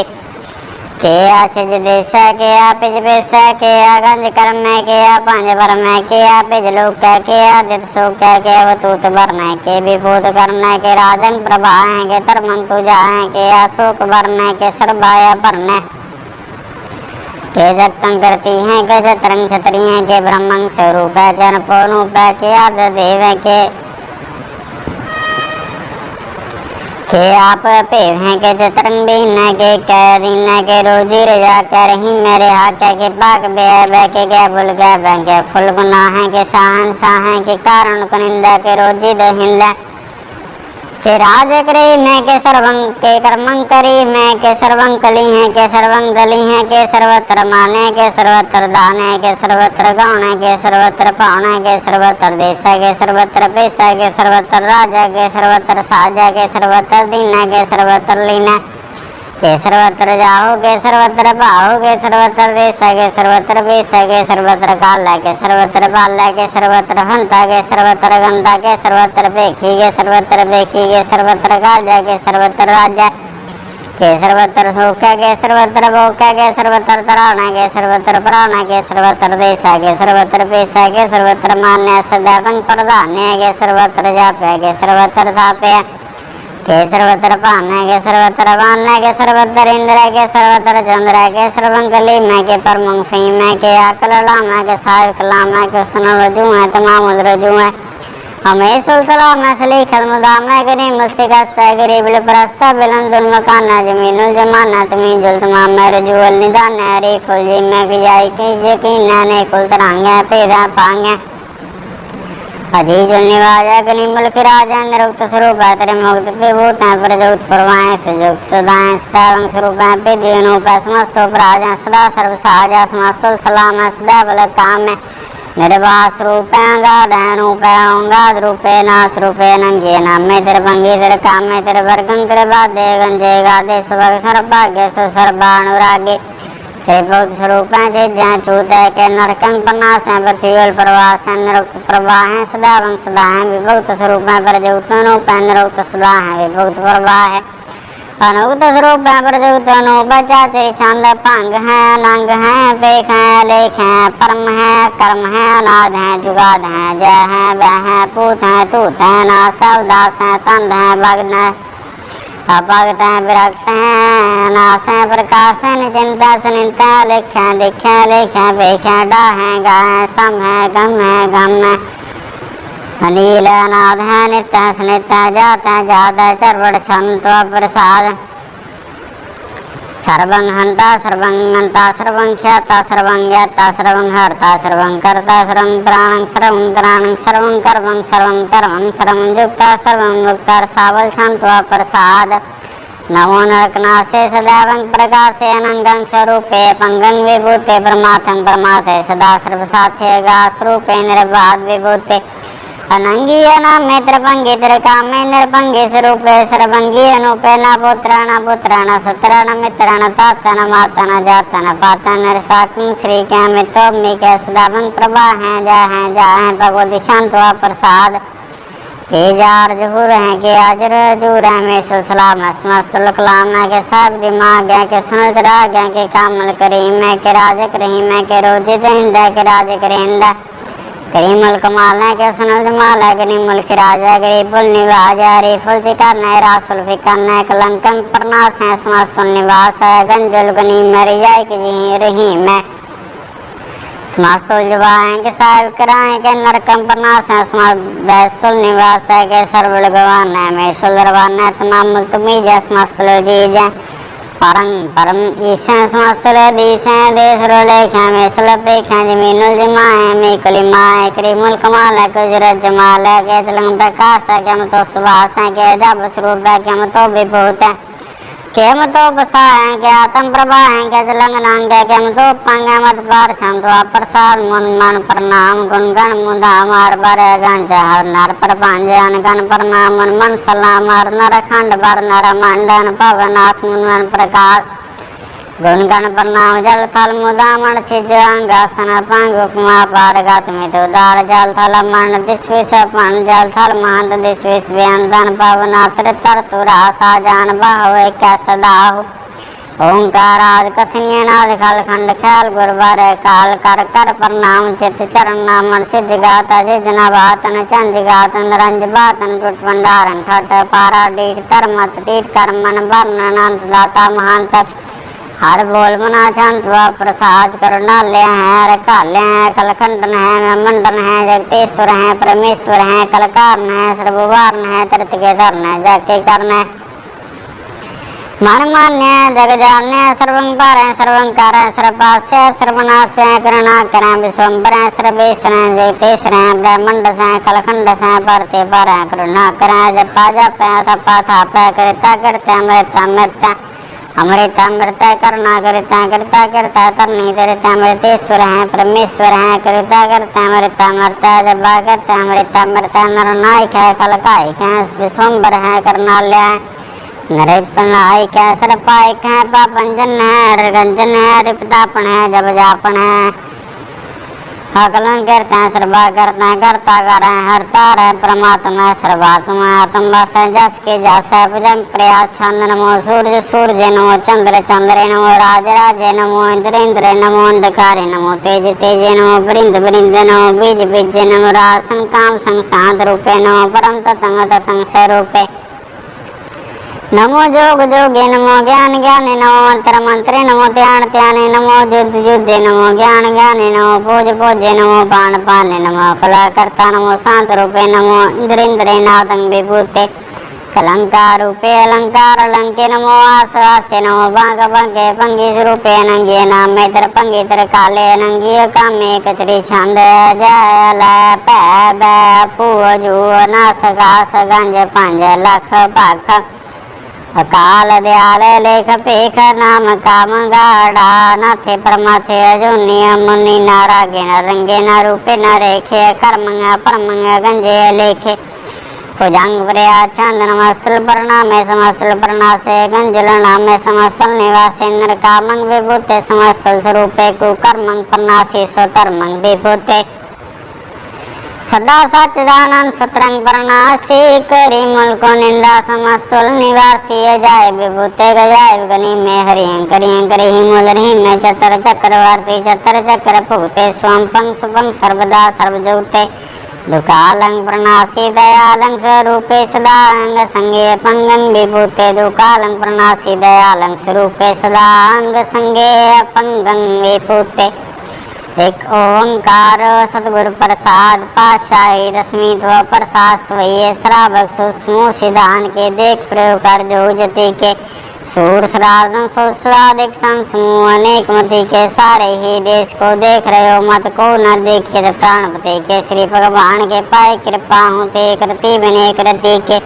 के आचिज देश के आपिज बेस के आगंज कर्म के पंज भरम के आपिज लोक के आदित शोक के अवतूत वर्ण के विभूत कर्ण के राजन प्रभा के धर्मं तुझा के अशोक वर्ण के सर्वाया वर्ण के जगतं करती हैं के छत्रंग क्षत्रिय के ब्रह्मं स्वरूप जन पूर्णूप के आद देव के आप पेव हैं के छत्रंग दीन के दिन के रोजी रजा कर ही मेरे हाथ के पाक बे के गए भूल गए के फुल गुना है के शाहन शाह के कारण को निंदा के रोजी दे हिंदा के राज करे मैं के सर्वं के कर्मं करी मैं के सर्वं कली हैं के सर्वं दली हैं के सर्वत्र माने के सर्वत्र दाने के सर्वत्र गौने के सर्वत्र पाने के सर्वत्र देश के सर्वत्र पैसा के सर्वत्र राजा के सर्वत्र साजा के सर्वत्र दीना के सर्वत्र लीना के सर्वत्र जाओ के सर्वत्र पाओ के सर्वत्र देश के सर्वत्र पेश के सर्वत्र काला के सर्वत्र पाला के सर्वत्र हंता के सर्वत्र गंता के सर्वत्र पेखी के सर्वत्र पेखी के सर्वत्र काजा के सर्वत्र राजा के सर्वत्र सुख के सर्वत्र भोग के सर्वत्र तराना के सर्वत्र प्राणा के सर्वत्र देशा के सर्वत्र पेशा के सर्वत्र मान्य सदा प्रधान्य के सर्वत्र जाप्य के सर्वत्र थाप्य के सर्वत्र पाना के सर्वत्र वाना के सर्वत्र इंद्र के सर्वत्र चंद्र के सर्वंकली मैं के परमं फीम के आकल लामा के साविक लामा के सुन रजू है तमाम रजू है हमें सुलसला मसली खलमुदाम करी मुस्तिकस्ता गरीब प्रस्ता बिलन दुल मकाना जमीनुल जमाना तमी जुल तमाम मेरे जुल निदान रे फुल जी मैं कियाई के यकीन ने कुल तरंगे पैदा पांगे अजीज निवाजा गनी मुल्क राजा निरुक्त स्वरूप है तेरे मुक्त पे भूत हैं प्रजोत परवाएं सुजुक्त सुदाएं स्तावंग स्वरूप हैं पे दिनों पे समस्त प्राजा सदा सर्व साजा समस्तुल सलाम है सदा बल काम है निर्वास रूपे गाद हैं रूपे ओंगाद रूपे नास रूपे नंगे नाम में तेरे भंगी तेरे काम में तेरे वर्गन तेरे बादे गंजे गादे सुभग सर्भाग्य सर्वानुरागे तेरे बहुत स्वरूप हैं जहाँ चूत है के नरकंग प्रनाश हैं पृथ्वी प्रवास हैं निरुक्त प्रवाह हैं सदा वंग सदा हैं विभुक्त स्वरूप हैं प्रजोतनों पे निरुक्त सदा हैं विभुक्त प्रवाह है अनुक्त स्वरूप हैं प्रजोतनों बचा चरी छंद पंग हैं नंग हैं पेख हैं लेख हैं परम हैं कर्म हैं अनाद हैं जुगाद हैं जय हैं वह हैं पूत हैं तूत हैं नास है उदास हैं तंद हैं भगन है भक्त हैं विरक्त हैं नास हैं प्रकाश हैं निचिंता सुनिंता लिख हैं दिख हैं लेख हैं पेख हैं डा हैं गा हैं सम हैं गम है अनिल अनाथ है नित्य स्नित्य जात है जात है चरवड़ छंत प्रसाद सर्वं हंता सर्वं गंता सर्वं ख्याता सर्वं ज्ञाता सर्वं हरता सर्वं कर्ता सर्वं त्राणं सर्वं कर्मं सर्वं कर्मं सर्वं युक्ता सर्वं मुक्ता सावल शांत्वा प्रसाद नमो नरकनाशे सदैवं प्रकाशे अनंगं स्वरूपे पंगं विभूते परमार्थं परमार्थे सदा सर्वसाथे गा स्वरूपे निर्बाध विभूते अनंगी नाम में त्रिभंगी त्रिकामे निर्भंगी स्वरूपे सर्वंगी अनुपे न पुत्र न सत्र न मित्र न तात न माता न जात न पाता न साकं श्री के मित्रोमि के सदावंग प्रभा हैं जा हैं भगवती शांत व प्रसाद के जार जहूर हैं के अजर जूर हैं में सुसलाम समस्त लकलाम के सब दिमाग के सुनच राग के कामल करीम के राज करीम के रोजित हिंद के राज करिंदा करीमुल कमाल है के सुनल जमाल है करीमुल के राजा गरीबुल निवाजा रिफुल सिकार है रासुल फिकर है कलंकन प्रनाश है समस्तुल निवास है गंजुल गनी मरिया के जी रहीम है समस्तुल जवाएं के साहिब कराएं के नरकम प्रनाश है समस्त बैस्तुल निवास है के सर्वल गवान है में सुलरवान है तमाम मुल्तमी जै समस्तुल जीज है परम ईसा समस्तुल दीसा देश रोलेखा में सुलपेखा जमीनुल जमाए में कलिमाए करीमुल कमाल है कुजरत जमाल है के चलंग प्रकाश है के मतो सुभाष है के जब स्वरूप है के मतो विभूत है के मतो बसा है के आत्म प्रभा है के चलंग नांग है के मतो पंग है मत पार छंद प्रसाद मन मन प्रणाम गुणगण मुदा मार बर गंज हर नर पर पांजन गण प्रणाम मन मन सलाम हर नर खंड बर नर मंडन पवन आसमन प्रकाश गुणगण प्रणाम जल थल मुदा मन छिज अंगासन पंग उपमा पार गत मित उदार जल थल मन दिस विष पन जल थल महंत दिस विष व्यंजन पवन तर तुरा साजान बाहो एक सदाहु ओंकार आदि कथनीय नाद खल खंड ख्याल गुरबार काल कर कर प्रणाम चित चरण नामन सिद्ध गाता जिजना बातन चंज गातन रंज बातन गुट भंडारन ठट पारा डीठ तरमत डीठ कर्मन वर्णन अंत दाता महांत हर बोल मना शांत व प्रसाद करुणालय है रकालय है कलखंडन है मंडन है जगतेश्वर है परमेश्वर है कलकारन है सर्ववारन है तरत के धरन है जाके करन है मन मान्य जग जान्य सर्वं पार है सर्वं कार है सर्वपास्य सर्वनाश है करुणा करें विश्वम्बर है सर्वेश्वर है जगतेश्वर है ब्रह्मंड है कलखंड है परते पर है करुणा करें जपा जप है तपा थाप है करता करते अमृता अमृता अमृता करुणा करता तरनी करता अमृतेश्वर है परमेश्वर है करता अमृता अमृता जपा करता अमृता नरनायक है कलकायक है विश्वम्बर है करुणालय है नरेपनायक है सर्पायक है पापंजन है रंजन है रिपतापन है जब जापन है आकलन करते हैं सर्वा करते हैं करता कर हरता है परमात्मा सर्वात्मा आत्म बस जस के जस है भुजंग प्रयास छंद नमो सूर्य नमो चंद्र नमो राज नमो इंद्र नमो अंधकारे नमो तेज नमो वृंद नमो बीज नमो राज संकाम संग शांत रूपे नमो परम ततंग स्वरूपे नमो जोग जोगे नमो ज्ञान ज्ञाने नमो मंत्र मंत्रे नमो ध्यान ध्याने नमो युद्ध युद्धे नमो ज्ञान ज्ञाने नमो भोज भोजे नमो पान पाने नमो कलाकर्ता नमो शांत रूपे नमो इंद्र इंद्रे नादं विभूते अलंकार रूपे अलंकार अलंके नमो आस आसे नमो भाग भंगे भंगी रूपे नंगे नाम में तर भंगी तर काले नंगी कामे कचरी छंद जय ल पै बै पू जू नास घास गंज पंज लख पाख अकाल दयाल लेख पेख नाम काम गाढ़ा नाथे परमाथे अजूनी मुनि नारा गिण रंगे न रूपे न रेखे कर्म परम गंजे लेखे भुजंग प्रया छंद नमस्तल प्रणामे समस्तल प्रणासे गंजल नामे समस्तल निवासेन्द्र कामंग विभूते समस्तल स्वरूपे कुकर्मंग प्रणासी स्वधर्मंग विभूते सदा सच्चिदानंद सतरंग प्रणासी करी मुल्को निंदा समस्तुल निवासी जाय विभूते गजाय गनी में हरियं करियं करहि मूल रही में चतर चक्रवर्ती चतर चक्र भुगते स्वम पंग सुपंग सर्वदा सर्वजोते दुकालंग प्रणासी दयालंग स्वरूपे सदा अंग संगे पंगं विभूते दुकालंग प्रणासी दयालंग स्वरूपे सदा अंग संगे पंगं विभूते एक ओंकार सतगुरु प्रसाद पातशाही रश्मि व प्रसाद स्वये श्रावक सूक्ष्म सिद्धांत के देख प्रयोग कर जो जति के सूर श्रावण सोश्रादिक समूह अनेक मति के सारे ही देश को देख रहे हो मत को न देखिए प्राणपति के श्री भगवान के पाए कृपा हूँ ते करती बने करती के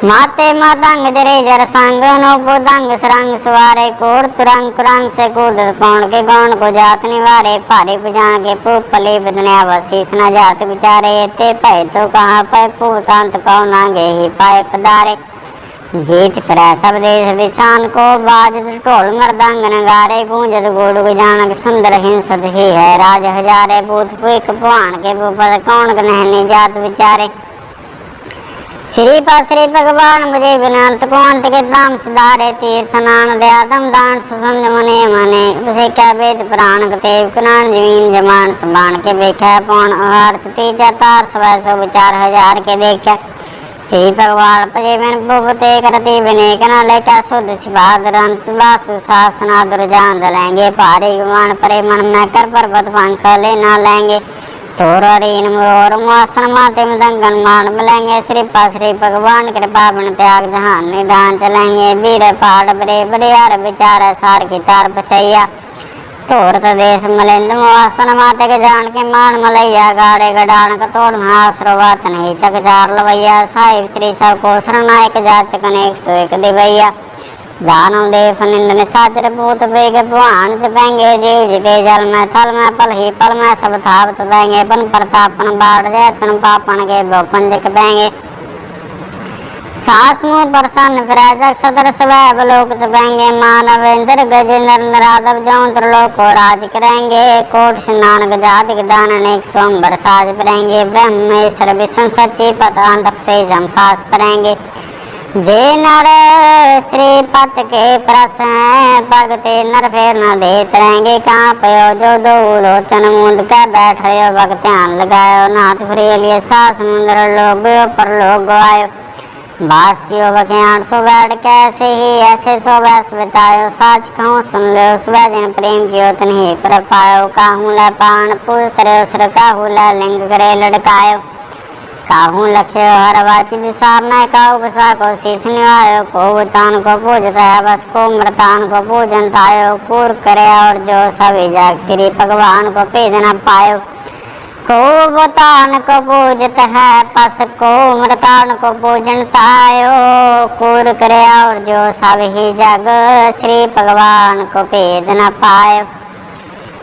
माते मातंग जरे जर संग नोपुदंग सरंग सुवारे कोर तुरंग कुरंग से कूद कौन के गौन को जात निवारे पारे पुजान के पुपले बदने वशीष न जात बिचारे ते पै तो कहाँ पै पूतांत कौ नागे ही पाए पदारे जीत फिर सब देश दिशान को बाजत ढोल मृदंग नगारे गूंजत गोड़ जानक सुंदर हिंसत ही है राज हजारे भूत पुक पुआण के भूपत कौन नहनी जात बिचारे श्री भगवान मुझे विनंत को अंत के दाम सुधारे तीर्थ नान दयादम दान सुसंज मने मने उसे क्या वेद पुराण कतेव कुनान जमीन जमान समान के बेखा पौन अर्थ तीजा तार सवै सौ विचार हजार के देखा श्री भगवान पजे बिन बुभते करती विने कना लेका शुद्ध सिवाद रंत वासु शासना दुर्जान दलेंगे भारी गुमान परे मन में कर पर्वत पंख ले ना लेंगे तोरीन मोर मुआसन माते मदंगन मान मिलेंगे श्री भगवान कृपा बन त्याग जहान निदान चलेंगे वीर पहाड़ बड़े बड़े यार विचार सार की तार बचैया तोर देश मलिंद मुआसन माते के जान के मान मलैया गाड़े गडान का तोड़ आश्रवात नहीं चकचार लवैया साहिब श्री सब को शरणायक जाचक अनेक सो एक दिवैया दानव देव निंदन साचर भूत बेग भगवान जपेंगे जीव जिते जल में थल में पल ही पल में सब थावत बेंगे पन प्रतापन बाढ़ जाए तन पापन के भोपन जक बेंगे सास मुँह प्रसन्न फिर सदर स्वय बलोक जपेंगे मानव इंद्र गजेंद्र नराधव जौंत्र लोक को राज करेंगे कोट स्नान गजाति दान अनेक सोमबर साज परेंगे ब्रह्मेश्वर विष्णु सच्ची पतांत से जमफास परेंगे जे नर श्रीपत के प्रश्न भगते नर फेर न देत रहेंगे कहाँ पयो जो दो लोचन मूंद कर बैठ रहे भग ध्यान लगायो नाथ लिए सास समुद्र लोग पर लोग गवायो बास की बखे 800 बैठ कैसे ही ऐसे सो बैस बितायो साच कहूँ सुन लो सुबह जिन प्रेम की उतन ही पर पायो काहू ला पान पूछ रे उसर काहू ला लिंग करे लड़कायो काहू लक्ष्य हर वाची दिशा में काहू बसा को शीश निवायो को तान को पूजता है बस को मृतान को पूजन तायो पूर करे और जो सभी जाग श्री भगवान को पेद न पायो को बतान को पूजत है पस को मृतान को पूजन तायो कूर करे और जो सभी जग श्री भगवान को पेद न पायो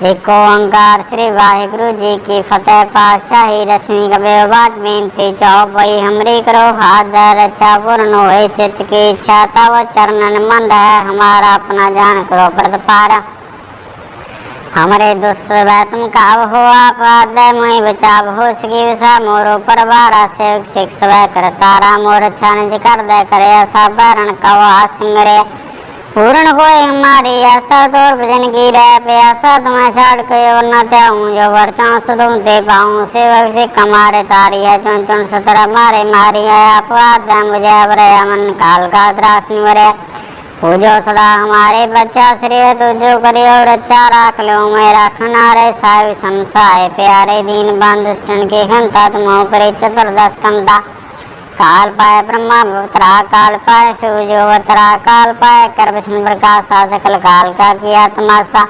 एक ओंकार श्री वाहिगुरु जी की फतेह पातशाही रश्मि का व्यवहार बेनती चौपई हमरी करो हाथ रक्षा पूर्ण हो चित्त की इच्छा तव चरणन मंद है हमारा अपना जान करो प्रतिपारा हमारे दुष्वै तुम काव हो आप आदय मोहि बचाव हो सकी विषा मोरो परवारा सेवक शिक्ष वै कर तारा मोर अच्छा निज कर दे करे ऐसा बैरण कव सिंगरे पूर्ण होए हमारी आशा तोर भजन की रह प्यासा तुम्हें छाड़ के और न त्याऊं जो वर्चा सुधुम ते पाऊं सेवक से कमारे तारी है चुन चुन सतरा मारे मारी है अपवाद मुझे बरे मन काल का त्रास निवरे पूजो सदा हमारे बच्चा श्री तुझो करियो और अच्छा राख लो मैं रखना रे साहिब संसाय प्यारे दीन बंधुष्टन के घंता तुम करे चतुर्दश कंता काल पाए ब्रह्मा भवतरा काल पाए सूर्यो वतरा काल पाए कर विष्णु प्रकाशा सकल काल का किया तमाशा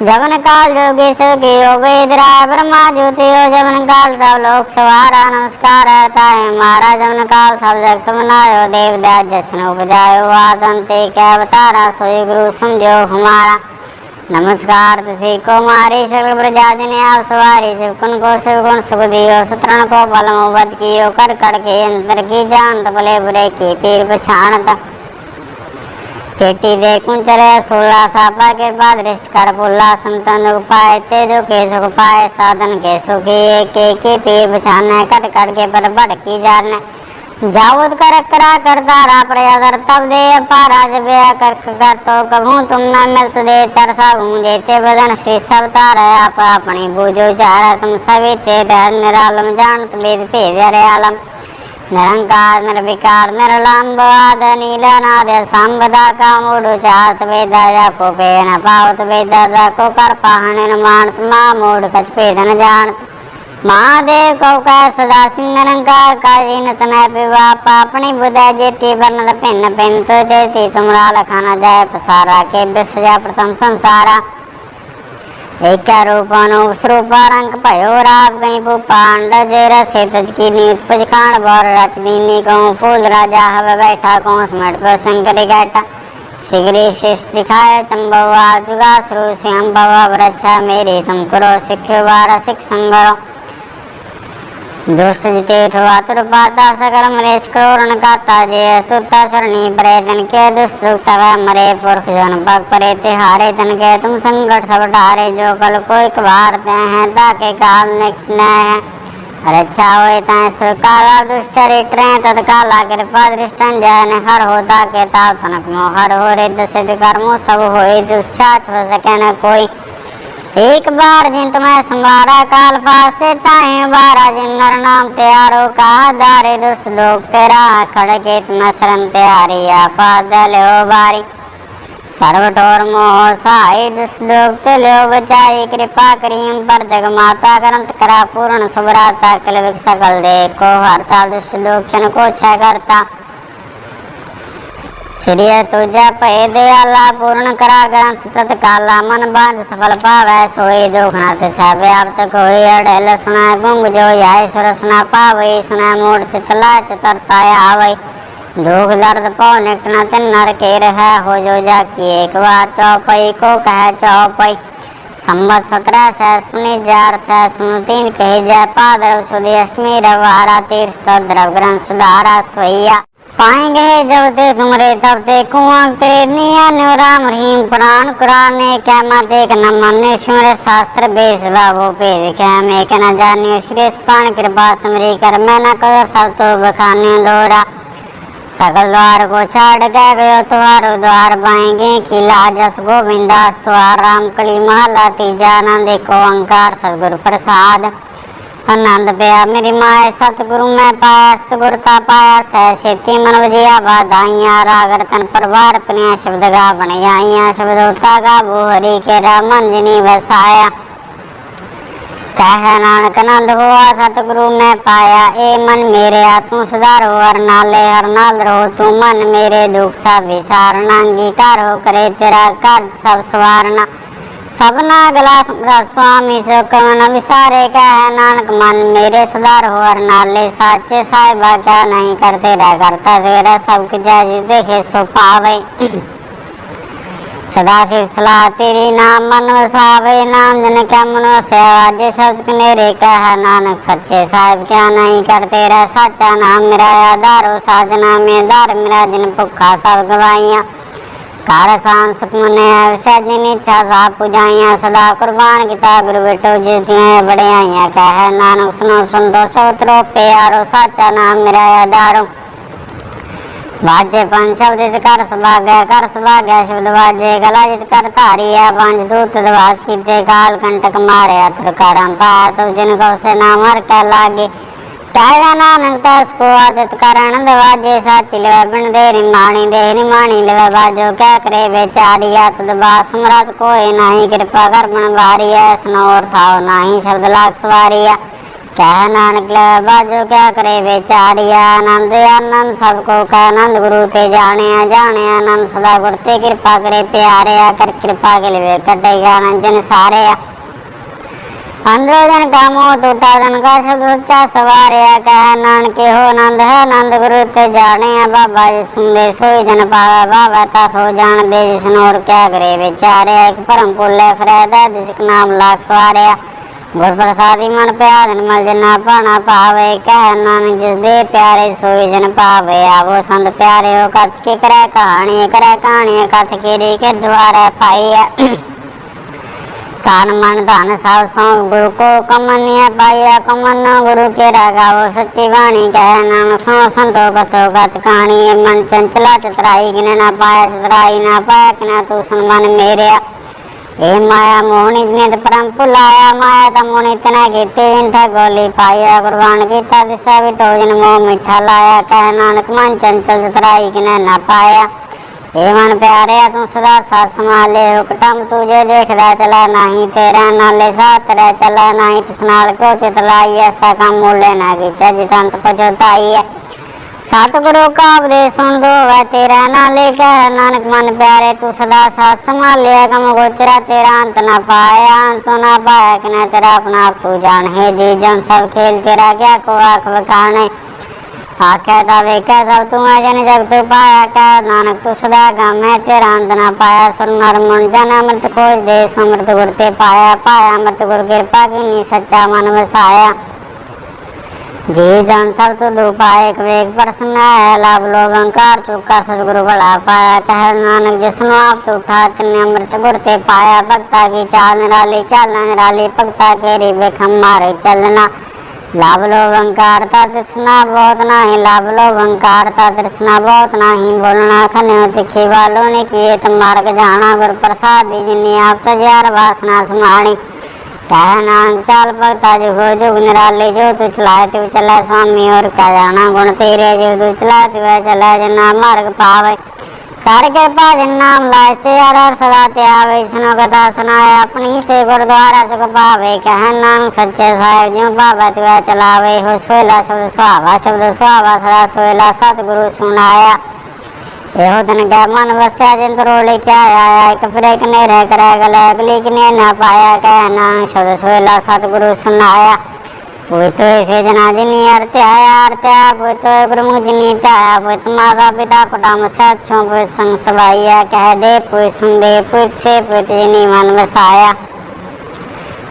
जवन काल जोगी के योग इधराय ब्रह्मा ज्योति हो जवन काल सब लोक सवारा नमस्कार रहता है महाराज जवन काल सब जगत बनायो देव दास जशन उपजायो आदंते क्या अवतारा सोई गुरु समझो हमारा नमस्कार तुझे को मारी सकल प्रजाजने आप सवारी शिवकुन को शिवगुण सुख दियो सुतरण को बल मोबत कियो कर कर के अंतर की जानत भले बुरे की पीर पछाणत चेटी दे कुंचरे सोला सापा के बाद दृष्ट कर पुल्ला संतन उपाय तेजो के सुख पाए साधन के सुखी के पीर पछाने कट कर के पर बढ़ की जाने जावत कर करा करता रा प्रयागर तब दे पारा जब कर तो कभू तुम न मिलत दे तरसा जेते बदन से सब तारा आप अपनी बूझो चारा तुम सभी ते निरालम जानत वेद भेज आलम निरंकार निर्विकार निर्लंब वाद नीला नाद संबदा का मूढ़ चाहत वेदा को पे न पावत वेदा को कर पाहन मानत माँ मूढ़ कच पे न जानत महादेव को कह सदा सिंह निरंकार का जीन तनय पिवाप अपनी बुधा जेती बरनद पिन्न पिन तो जेती तुमरा लखाना जाय पसारा के विसजा प्रथम संसारा एक रूप अनुरूप रंग भयो राप गई पांड जेर से तज की नीत पुजकान बोर रच दीनी कहूँ फूल राजा हवे बैठा कहूँ स्मट पर शंकरी गैठा सिगरी शिष दिखाए चंबवा जुगा श्रु श्याम भवा वृक्षा मेरी तुम करो सिख बार सिख संगरो दुष्ट जिते ठुआतुर पाता सकल मलेश क्रोरण काता जे तुता शरणी परे तन के दुष्ट तव मरे पुरख जन पग परे तिहारे तन के तुम संकट सब ढारे जो कल कोई कबारते हैं ताके काल निष्ठ है रक्षा होए तय सुकाला दुष्ट रिटरे तत्काला कृपा दृष्टन जय हर होता के ताव तनक मोहर हो रे दशद कर्मो सब होए दुष्टाच हो सके न कोई एक बार जिन तुम्हें संवारा काल फास्ते ताहे बारा जिन नर नाम त्यारो कहा दारे दुष्ट लोग तेरा खड़के तुम्हें शरण त्यारी आपाद लो बारी सर्वटोर मोह साई दुष्ट लोग तुल्यो बचाई कृपा करीम पर जग माता करंत करा पूर्ण सुभराता कल सकल दे को हरता दुष्ट लोग क्षण को क्षय करता श्री तुझा पै दयाला पूर्ण करा ग्रंथ तत्काला मन बांध सफल पावै सोई दुखना तिसा व्याप्त कोई अड़ेल सुना गुंग जो याय सुर सुना पावई सुना मूड चितला चतरता आवई दुख दर्द पौ निकटना तिन नर के रह हो जो जाकी एक बार चौपई को कह चौपई संबत 17 सहस्पुनि जार सहस्पुन 3 कही जय पादर सुदी अष्टमी रवारा तीर्थ द्रव ग्रंथ सुधारा स्वैया पाएंगे जब ते तुमरे तब ते कुआं तेरे निया राम रहीम पुराण कुरान ने क्या मत एक न मन सुमर शास्त्र बेस बाबू पेद क्या मैं के न जानियो श्रेष्ठ पान कृपा तुमरी कर मैं न करो सब तो बखाने दोरा सकल द्वार को छाड़ गयो तुम्हारो द्वार पाएंगे किला जस गोविंदास तुम्हार राम कली महला तीजा आनंद को ओंकार सदगुरु प्रसाद आनंद पया मेरी माए सतगुरु में पाया सतगुरु का पाया सहसेती मन बजिया बाधाइया रागर तन परवार प्रिया शब्द गा बनयाइया शब्द होता गा बोहरी के रामन जिनी बसाया कह नानक नंद हुआ सतगुरु में पाया ए मन मेरे आत्म सुधार हो हर नाल रहो तू मन मेरे दुख सा विसारना अंगीकार हो करे तेरा कार्य सब सवारना सबना गला स्वामी से कवन विसारे क्या है नानक मन मेरे सुधार हो और नाले साचे साहिबा क्या नहीं करते रह करता तेरा सब जय देखे सो पावे सदा शिव सलाह तेरी नाम मन वसावे नाम जन क्या मनो सेवा जे शब्द कनेरे क्या है नानक सच्चे साहिब क्या नहीं करते रह साचा नाम मेरा दारो साजना में दार मेरा जिन भुखा सब गवाइया कार शान सुखमने जिन इच्छा सा पुजाइया सदा कुर्बान किता गुरु बेटो जितिया बड़े आइया कह नानक सुनो संतो सौत्रो प्यारो साचा नाम मेरा दारो वाजे पंज शब्द इत कर सुभाग्या शब्द वाजे गला जित कर धारी है पंज दूत दवास कीते काल कंटक मारे अथर करम पाया तो जिन को से ना मर के लागे त्यागा नानक तस को आदत कारण दवाजे साची लेवे बिन दे निमाणी लेवे बाजो क्या करे बेचारी आत दबा सुमरत कोई नाही कृपा कर बन भारी है स्नोर थाओ नाही शब्द लाख सवारिया कह नानक ले बाजो क्या करे बेचारिया आनंद सबको कह आनंद गुरु ते जाने आनंद सदा गुरु ते कृपा करे प्यारे कर कृपा के लिए कटेगा जन सारे अंदरो जन का मोह टूटा जन का शब्द सच्चा सवारे कह नानक हो आनंद है आनंद गुरु ते जाने बाबा जी सुनदे सोई जन पावे बाबा ता सो जान दे जिसनो और क्या करे बेचारे एक परम पुल्ले फरेदा जिसक नाम लाख सवारे गुर प्रसादी मन प्यार निर्मल जना पाना पावे कह नानक जिस दे प्यारे सोई जन पावे आवो संत प्यारे हो कथ के करे कहानी कथ के के द्वारा पाई तान मन धन सब सौ गुरु को कमनिया पाइया कमन गुरु के रागावो सच्ची वाणी कह नाम सो संतो कथो कथ कहानी मन चंचला चतराई किने ना पाया चतराई ना पाया किना तू सुन मन मेरे ए माया मोहनी ने परम पुलाया माया त मोहनी इतना कीते इंठा गोली पाया कुर्बान कीता दिशा भी टोजन मोह मिठा लाया कह नानक मन चंचल चतराई किने ना पाया ए मन प्यारे तू सदा साथ संभाले हुकटम तुझे देखदा चला नहीं तेरा नाले साथ रह चला नहीं तसनाल को चितलाई ऐसा काम मूल्य ना कीता जितंत पचोताई है सतगुरु का उपदेश सुन दो वह तेरा नाले कह नानक मन प्यारे तू सदा साथ संभाले कम गोचरा तेरा अंत ना पाया अंत ना पाया कि न तेरा अपना आप तू जान है जी जन सब खेल तेरा क्या को आख बखाने कहता वे कह सब तू है जन जग तू पाया कह नानक तू सदा गम है तेरा अंत ना पाया सुर नर मन जन अमृत खोज दे समृत गुर ते पाया अमृत गुर कृपा की नी सच्चा मन बसाया जी जन सब तू दू पाए एक वेग प्रसन्न है लाभ लोग अंकार चुका सदगुरु बड़ा पाया कह नानक जिसनो आप तू उठा तिने अमृत गुर ते पाया भक्ता की चाल निराली भक्ता केरी बेखम मारे चलना लाभ लोभ अंकार था तृष्णा बहुत नाही लाभ लोभ अंकार था तृष्णा बहुत नाही बोलना खने तिखी वालों ने किए तुम मार्ग जाना गुरु प्रसाद जिन्नी आप तजार वासना समाणी कह नानक चाल भक्ता जो हो जुग निराले जो तू चलाए तू चला स्वामी और क्या जाना गुण तेरे जो तू चलाए तू चला जना मार्ग पावे कर कृपा जिन नाम लाए से हर सदा ते आवे सुनो कथा सुनाए अपनी से गुरुद्वारा सुख पावे कह नानक सच्चे साहिब जो बाबा तुआ चलावे हो सोला शब्द सुहावा सदा सोला सतगुरु सुनाया एहो दिन का मन बस्या जिन रोले क्या आया एक फिर एक ने रह कर गला अगली ने ना पाया कह नानक शब्द सोला सतगुरु सुनाया कोई तो ऐसे जना जिनी अर्त्या कोई तो गुरु जिनी त्याया कोई माता पिता कुटुंब साथ छो कोई संग सवाइया कह दे कोई सुन दे पुत से पुत जिनी मन बसाया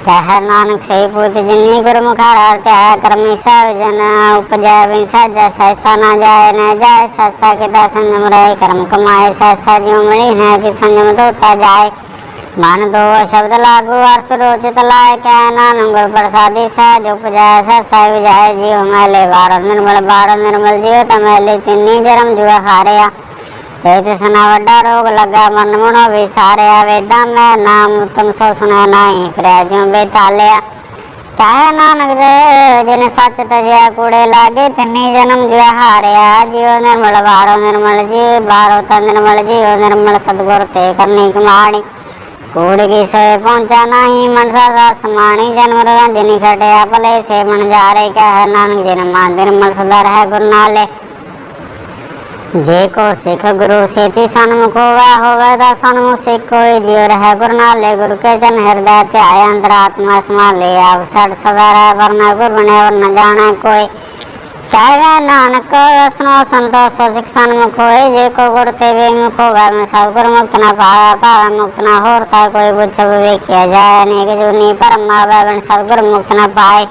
कह नानक से पुत जिनी गुरुमुखार अर्त्या कर्मी सब जन उपजाय विंसा जैसा ऐसा ना जाए सत्सा किता संयम रहे कर्म कमाए सत्सा जो मिली है कि संयम धोता जाए मन दो शब्द लागू सुरोचित लाए कह नानक गुरु प्रसादी सहज उपजाय सहज विजाय जीव मैले बार निर्मल जीव तमैले तिन्नी जरम जुआ हारिया एक सना वड्डा रोग लगा मन मनो विसारिया वेदा में नाम तुम सो सुना नहीं फिर जो बेतालिया कह नानक जिन सच तजिया कूड़े लागे तिन्नी जन्म जुआ हारिया जीव निर्मल जीव बारो त निर्मल जीव निर्मल सदगुरु ते करनी कुमारी कूड़ की सोए पहुंचा नहीं मनसा साथ समानी जन्म रंजनी खटिया पले से मन जा रहे कह नानक जिन मंदिर मन सदर है गुरु नाले जे को सिख गुरु से ती सन्मुख होवे ता सन्मुख सिख कोई जीव रहे गुरु नाले गुरु के जन हृदय त्याय अंतरात्मा संभाले अब छठ सदा रहे वरना गुरु बने वरना जाना कोई कह नानक सुनो संतोष सिख सन्मुख होए जे को गुरु ते विमुख होवे मैं सब गुरु मुक्त न पावे मुक्त न होता कोई बुझ वेखिया जाए अनेक जुनी परम आवे सब गुरु मुक्त न पाए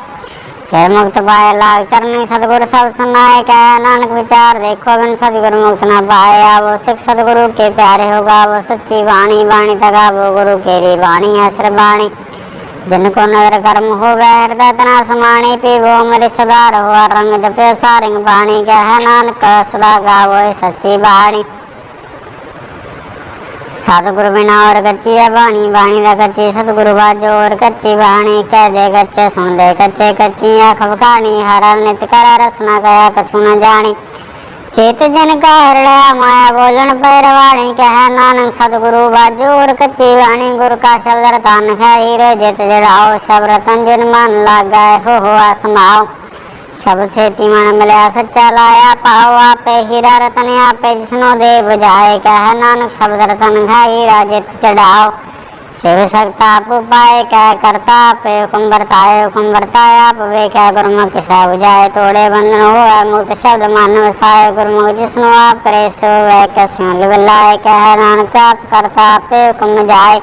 फिर मुक्त पाए लाग चरनी सतगुरु सब सुनाए कह नानक विचार देखो बिन सतगुरु मुक्त न पाए वो सिख सतगुरु के प्यारे होगा वो सच्ची वाणी तगा वो गुरु केरी वाणी असर वाणी जिनको नगर कर्म हो गए हृदय तना समाणी पीवो मेरे सदार हुआ रंग जपे सारिंग बाणी कह नानक सदा गावो सच्ची बाणी सतगुरु बिना और कच्ची है बाणी बाणी दा कच्ची सतगुरु बाजो और कच्ची बाणी कह दे कच्चे सुन दे कच्चे कच्ची आँख बकानी हर नित कर रसना गया कछु न जानी चेत जन का हरड़ा माया बोलन पैरवाणी कह नानक सतगुरु बाजो और कच्ची वाणी गुरु का शब्द रतन है हीरे जित जड़ाओ सब रतन जिन मन लाग गए हो आसमाओ शब्द से मन मिलया सच्चा लाया पाओ आपे हीरा रतन आपे जिसनो दे बुझाए कह नानक शब्द रतन है हीरा जित चढ़ाओ शिव सकता आप पाए क्या करता पे हुक्म बरताए हुक्म बरताए आप वे क्या गुरमुख किसा बुझाए तोड़े बंधन हो मुक्त शब्द मान वसाए गुरमुख जिसनो आप करे सो वह कसों लिवलाए कह नानक आप करता पे हुक्म जाए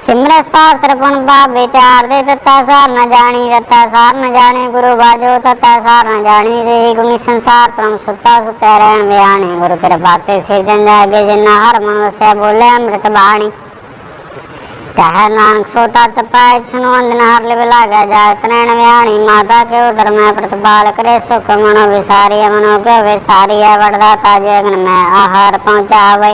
सिमरत शास्त्र पुन पाप विचार दे तत्ता सार न जानी तत्ता सार न जाने गुरु बाजो तत्ता सार न जानी रे गुनी संसार परम सुता सुते रहन बयानी गुरु कृपा ते सिरजन जागे जिन्ना हर मन से बोले अमृत बाणी कह नानक सोता तपाय सुनो वंदना हर लिव लागा जाय तनैन व्याणी माता के उदर में प्रतिपाल करे सुख मनो विसारी मनो के विसारी वरदाता जगन में आहार पहुँचावे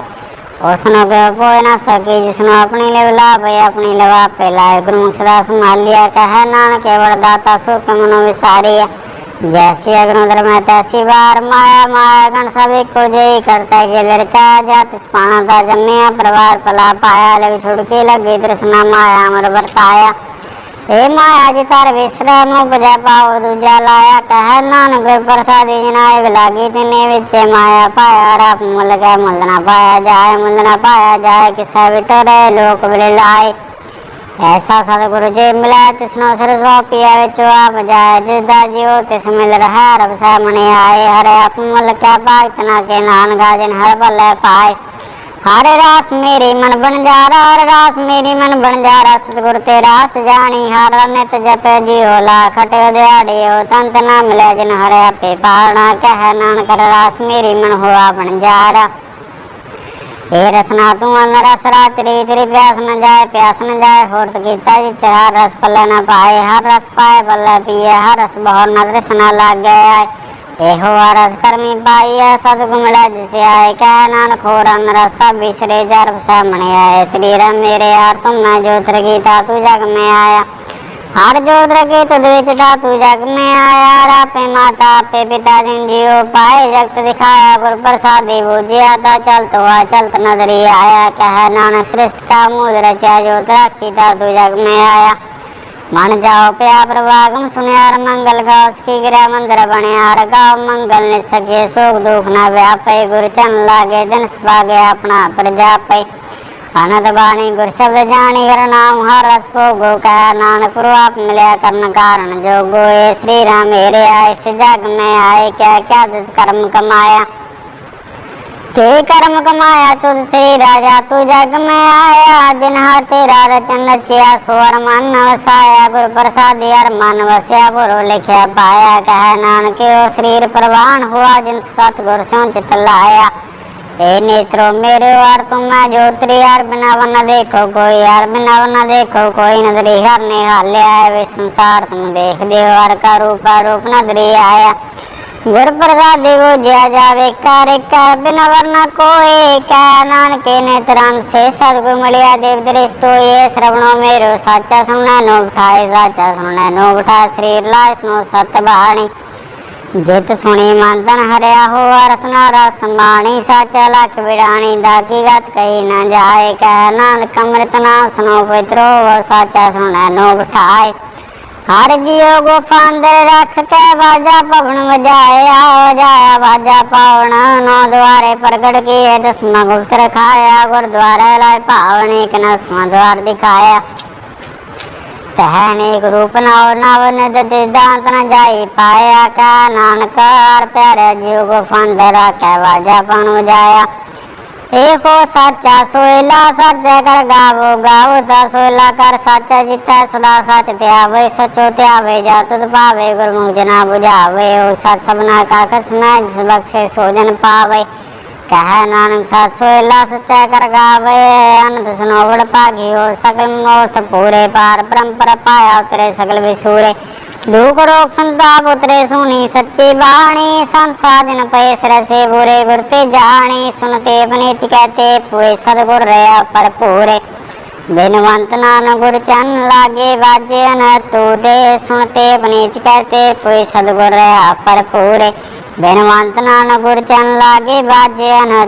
उसनो के पोए न सकी जिसनो अपनी लिव लाभे अपनी लिवा पे लाए गुरुमुख सदा संभाल लिया कह नानक के वरदाता सुख मनो विसारी जैसी अग्निधर में तैसी बार माया माया गण सभी को जय करता के लड़चा जात पाना था जमिया परिवार पला पाया लग छुड़की लगी तृष्णा माया अमर बरताया हे माया जी तार विश्राम बजा पाओ दूजा लाया कह नानक प्रसादी जनाए लागी तिने विचे माया पाया राप मुल गए मुलना पाया जाए किसा बिटोरे लोक बिल लाए ऐसा सतगुरु जी मिला तिसनो सिर सौंपिया विचो आप जाए जिसदा जियो तिस मिल रहा रब सा मने आए हरे आप मुल क्या पाए तना के नान गाजन हर पल पाए हरे रास मेरी मन बन जा रहा हर रास मेरी मन बन जा रहा सतगुरु तेरा रास जानी हर नित जप जियो ला खटे दिहाड़ियो तंत ना मिले जिन हरे आपे पारना कह नान कर रास मेरी मन हुआ बन जा रहा हे रसना तू अन रस रात्रि तेरी प्यास न जाए होर्त कीता जी चढ़ा रस पल्ले न पाए हर रस पाए पल्ले पिए हर रस बहुत न तृष्णा लाग गया ए हो रस कर्मी पाई है सतगुरु मिला जिसे आए कह नानक हो रन रस सब बिसरे जर सामने आए श्री राम मेरे यार तुम मैं ज्योत्र गीता तू जग में आया हर जोत्र के तुद विचता तू जग में आया रापे माता पे पिता जिन जियो पाए जगत दिखाया गुरु प्रसादी बूझिया था चलत नजरी आया कह नानक श्रेष्ठ का मूल रचा जोत राखी था तू जग में आया मन जाओ प्या प्रभागम सुनियार मंगल गाओ उसकी गृह मंदिर बने आर गाओ मंगल नि सके शोक दुख न व्यापे गुरु चन लागे दिन सपागे अपना प्रजा पे अनंत बाणी गुरु शब्द जानी कर नाम हर रस भोगो कह नानक गुरु आप मिलया करन कारण जो गोए श्री राम मेरे आए से जग में आए क्या क्या कर्म कमाया के कर्म कमाया तुझ श्री राजा तू जग में आया दिन हर तेरा रचन रचिया स्वर मन वसाया गुरु प्रसादी हर मन वस्या गुरु लिखया पाया कह नानक ओ शरीर प्रवान हुआ जिन सतगुरु सो चित लाया ए नेत्रो मेरे यार तुम मैं ज्योत्री यार बिना वन देखो कोई यार बिना वन देखो कोई नजरी हर ने हाले आए वे संसार तुम देख देवार का रूप नजरी आया गुरु प्रसाद देवो जया जावे कर बिना वरना कोई कह नानक के नेत्रान से सदगुरु मिलिया देव दृष्टो ये श्रवणो मेरो साचा सुनना नो उठाए साचा सुनना नो उठा शरीर लाए सुनो सत्य बाणी जित सुनी मंथन हरिया हो रसना रस माणी साचा लख बिड़ानी दाकी गत कही न जाए कह नानक अमृत नाम सुनो पितरो वो साचा सुने नो बिठाए हर जियो गुफा अंदर रख के बाजा पवन बजाए आओ जाया बाजा पावन नौ द्वारे प्रगट किए दसवां गुप्त रखाया गुरुद्वारे लाए पावन एक नसवां द्वार दिखाया तहनेक रूप नव नव नित दांत न जाई पाया का नानक हर प्यारे जीव को फंदर के बाजा पन बजाया एको सच्चा सोयला सच्चा कर गावो गावो ता सोयला कर सच्चा जिता सदा सच त्यावे सचो त्यावे जा तुद पावे गुरमुख जना बुझावे ओ सच सबना का कसम जिस बख्शे सोजन पावे कह नानक साथ सोहेला सच्चा कर गावे, अनंत सनोबड़ भागी हो सकल मनोरथ पूरे, पार परंपरा पाया उतरे सकल विसूरे, दुख रोग संताप उतरे सुनी सच्ची बाणी, संत साधन पे सरसे बुरे गुरते जानी, सुनते अपनीति कहते पूरे सदगुर रहा पर पूरे, बिनवंत नानक गुर चन लागे बाजे न तूरे, सुनते अपनीति कहते पूरे सदगुर रहा पर पूरे, बिनवंत नानक गुर चन लागे बाजे न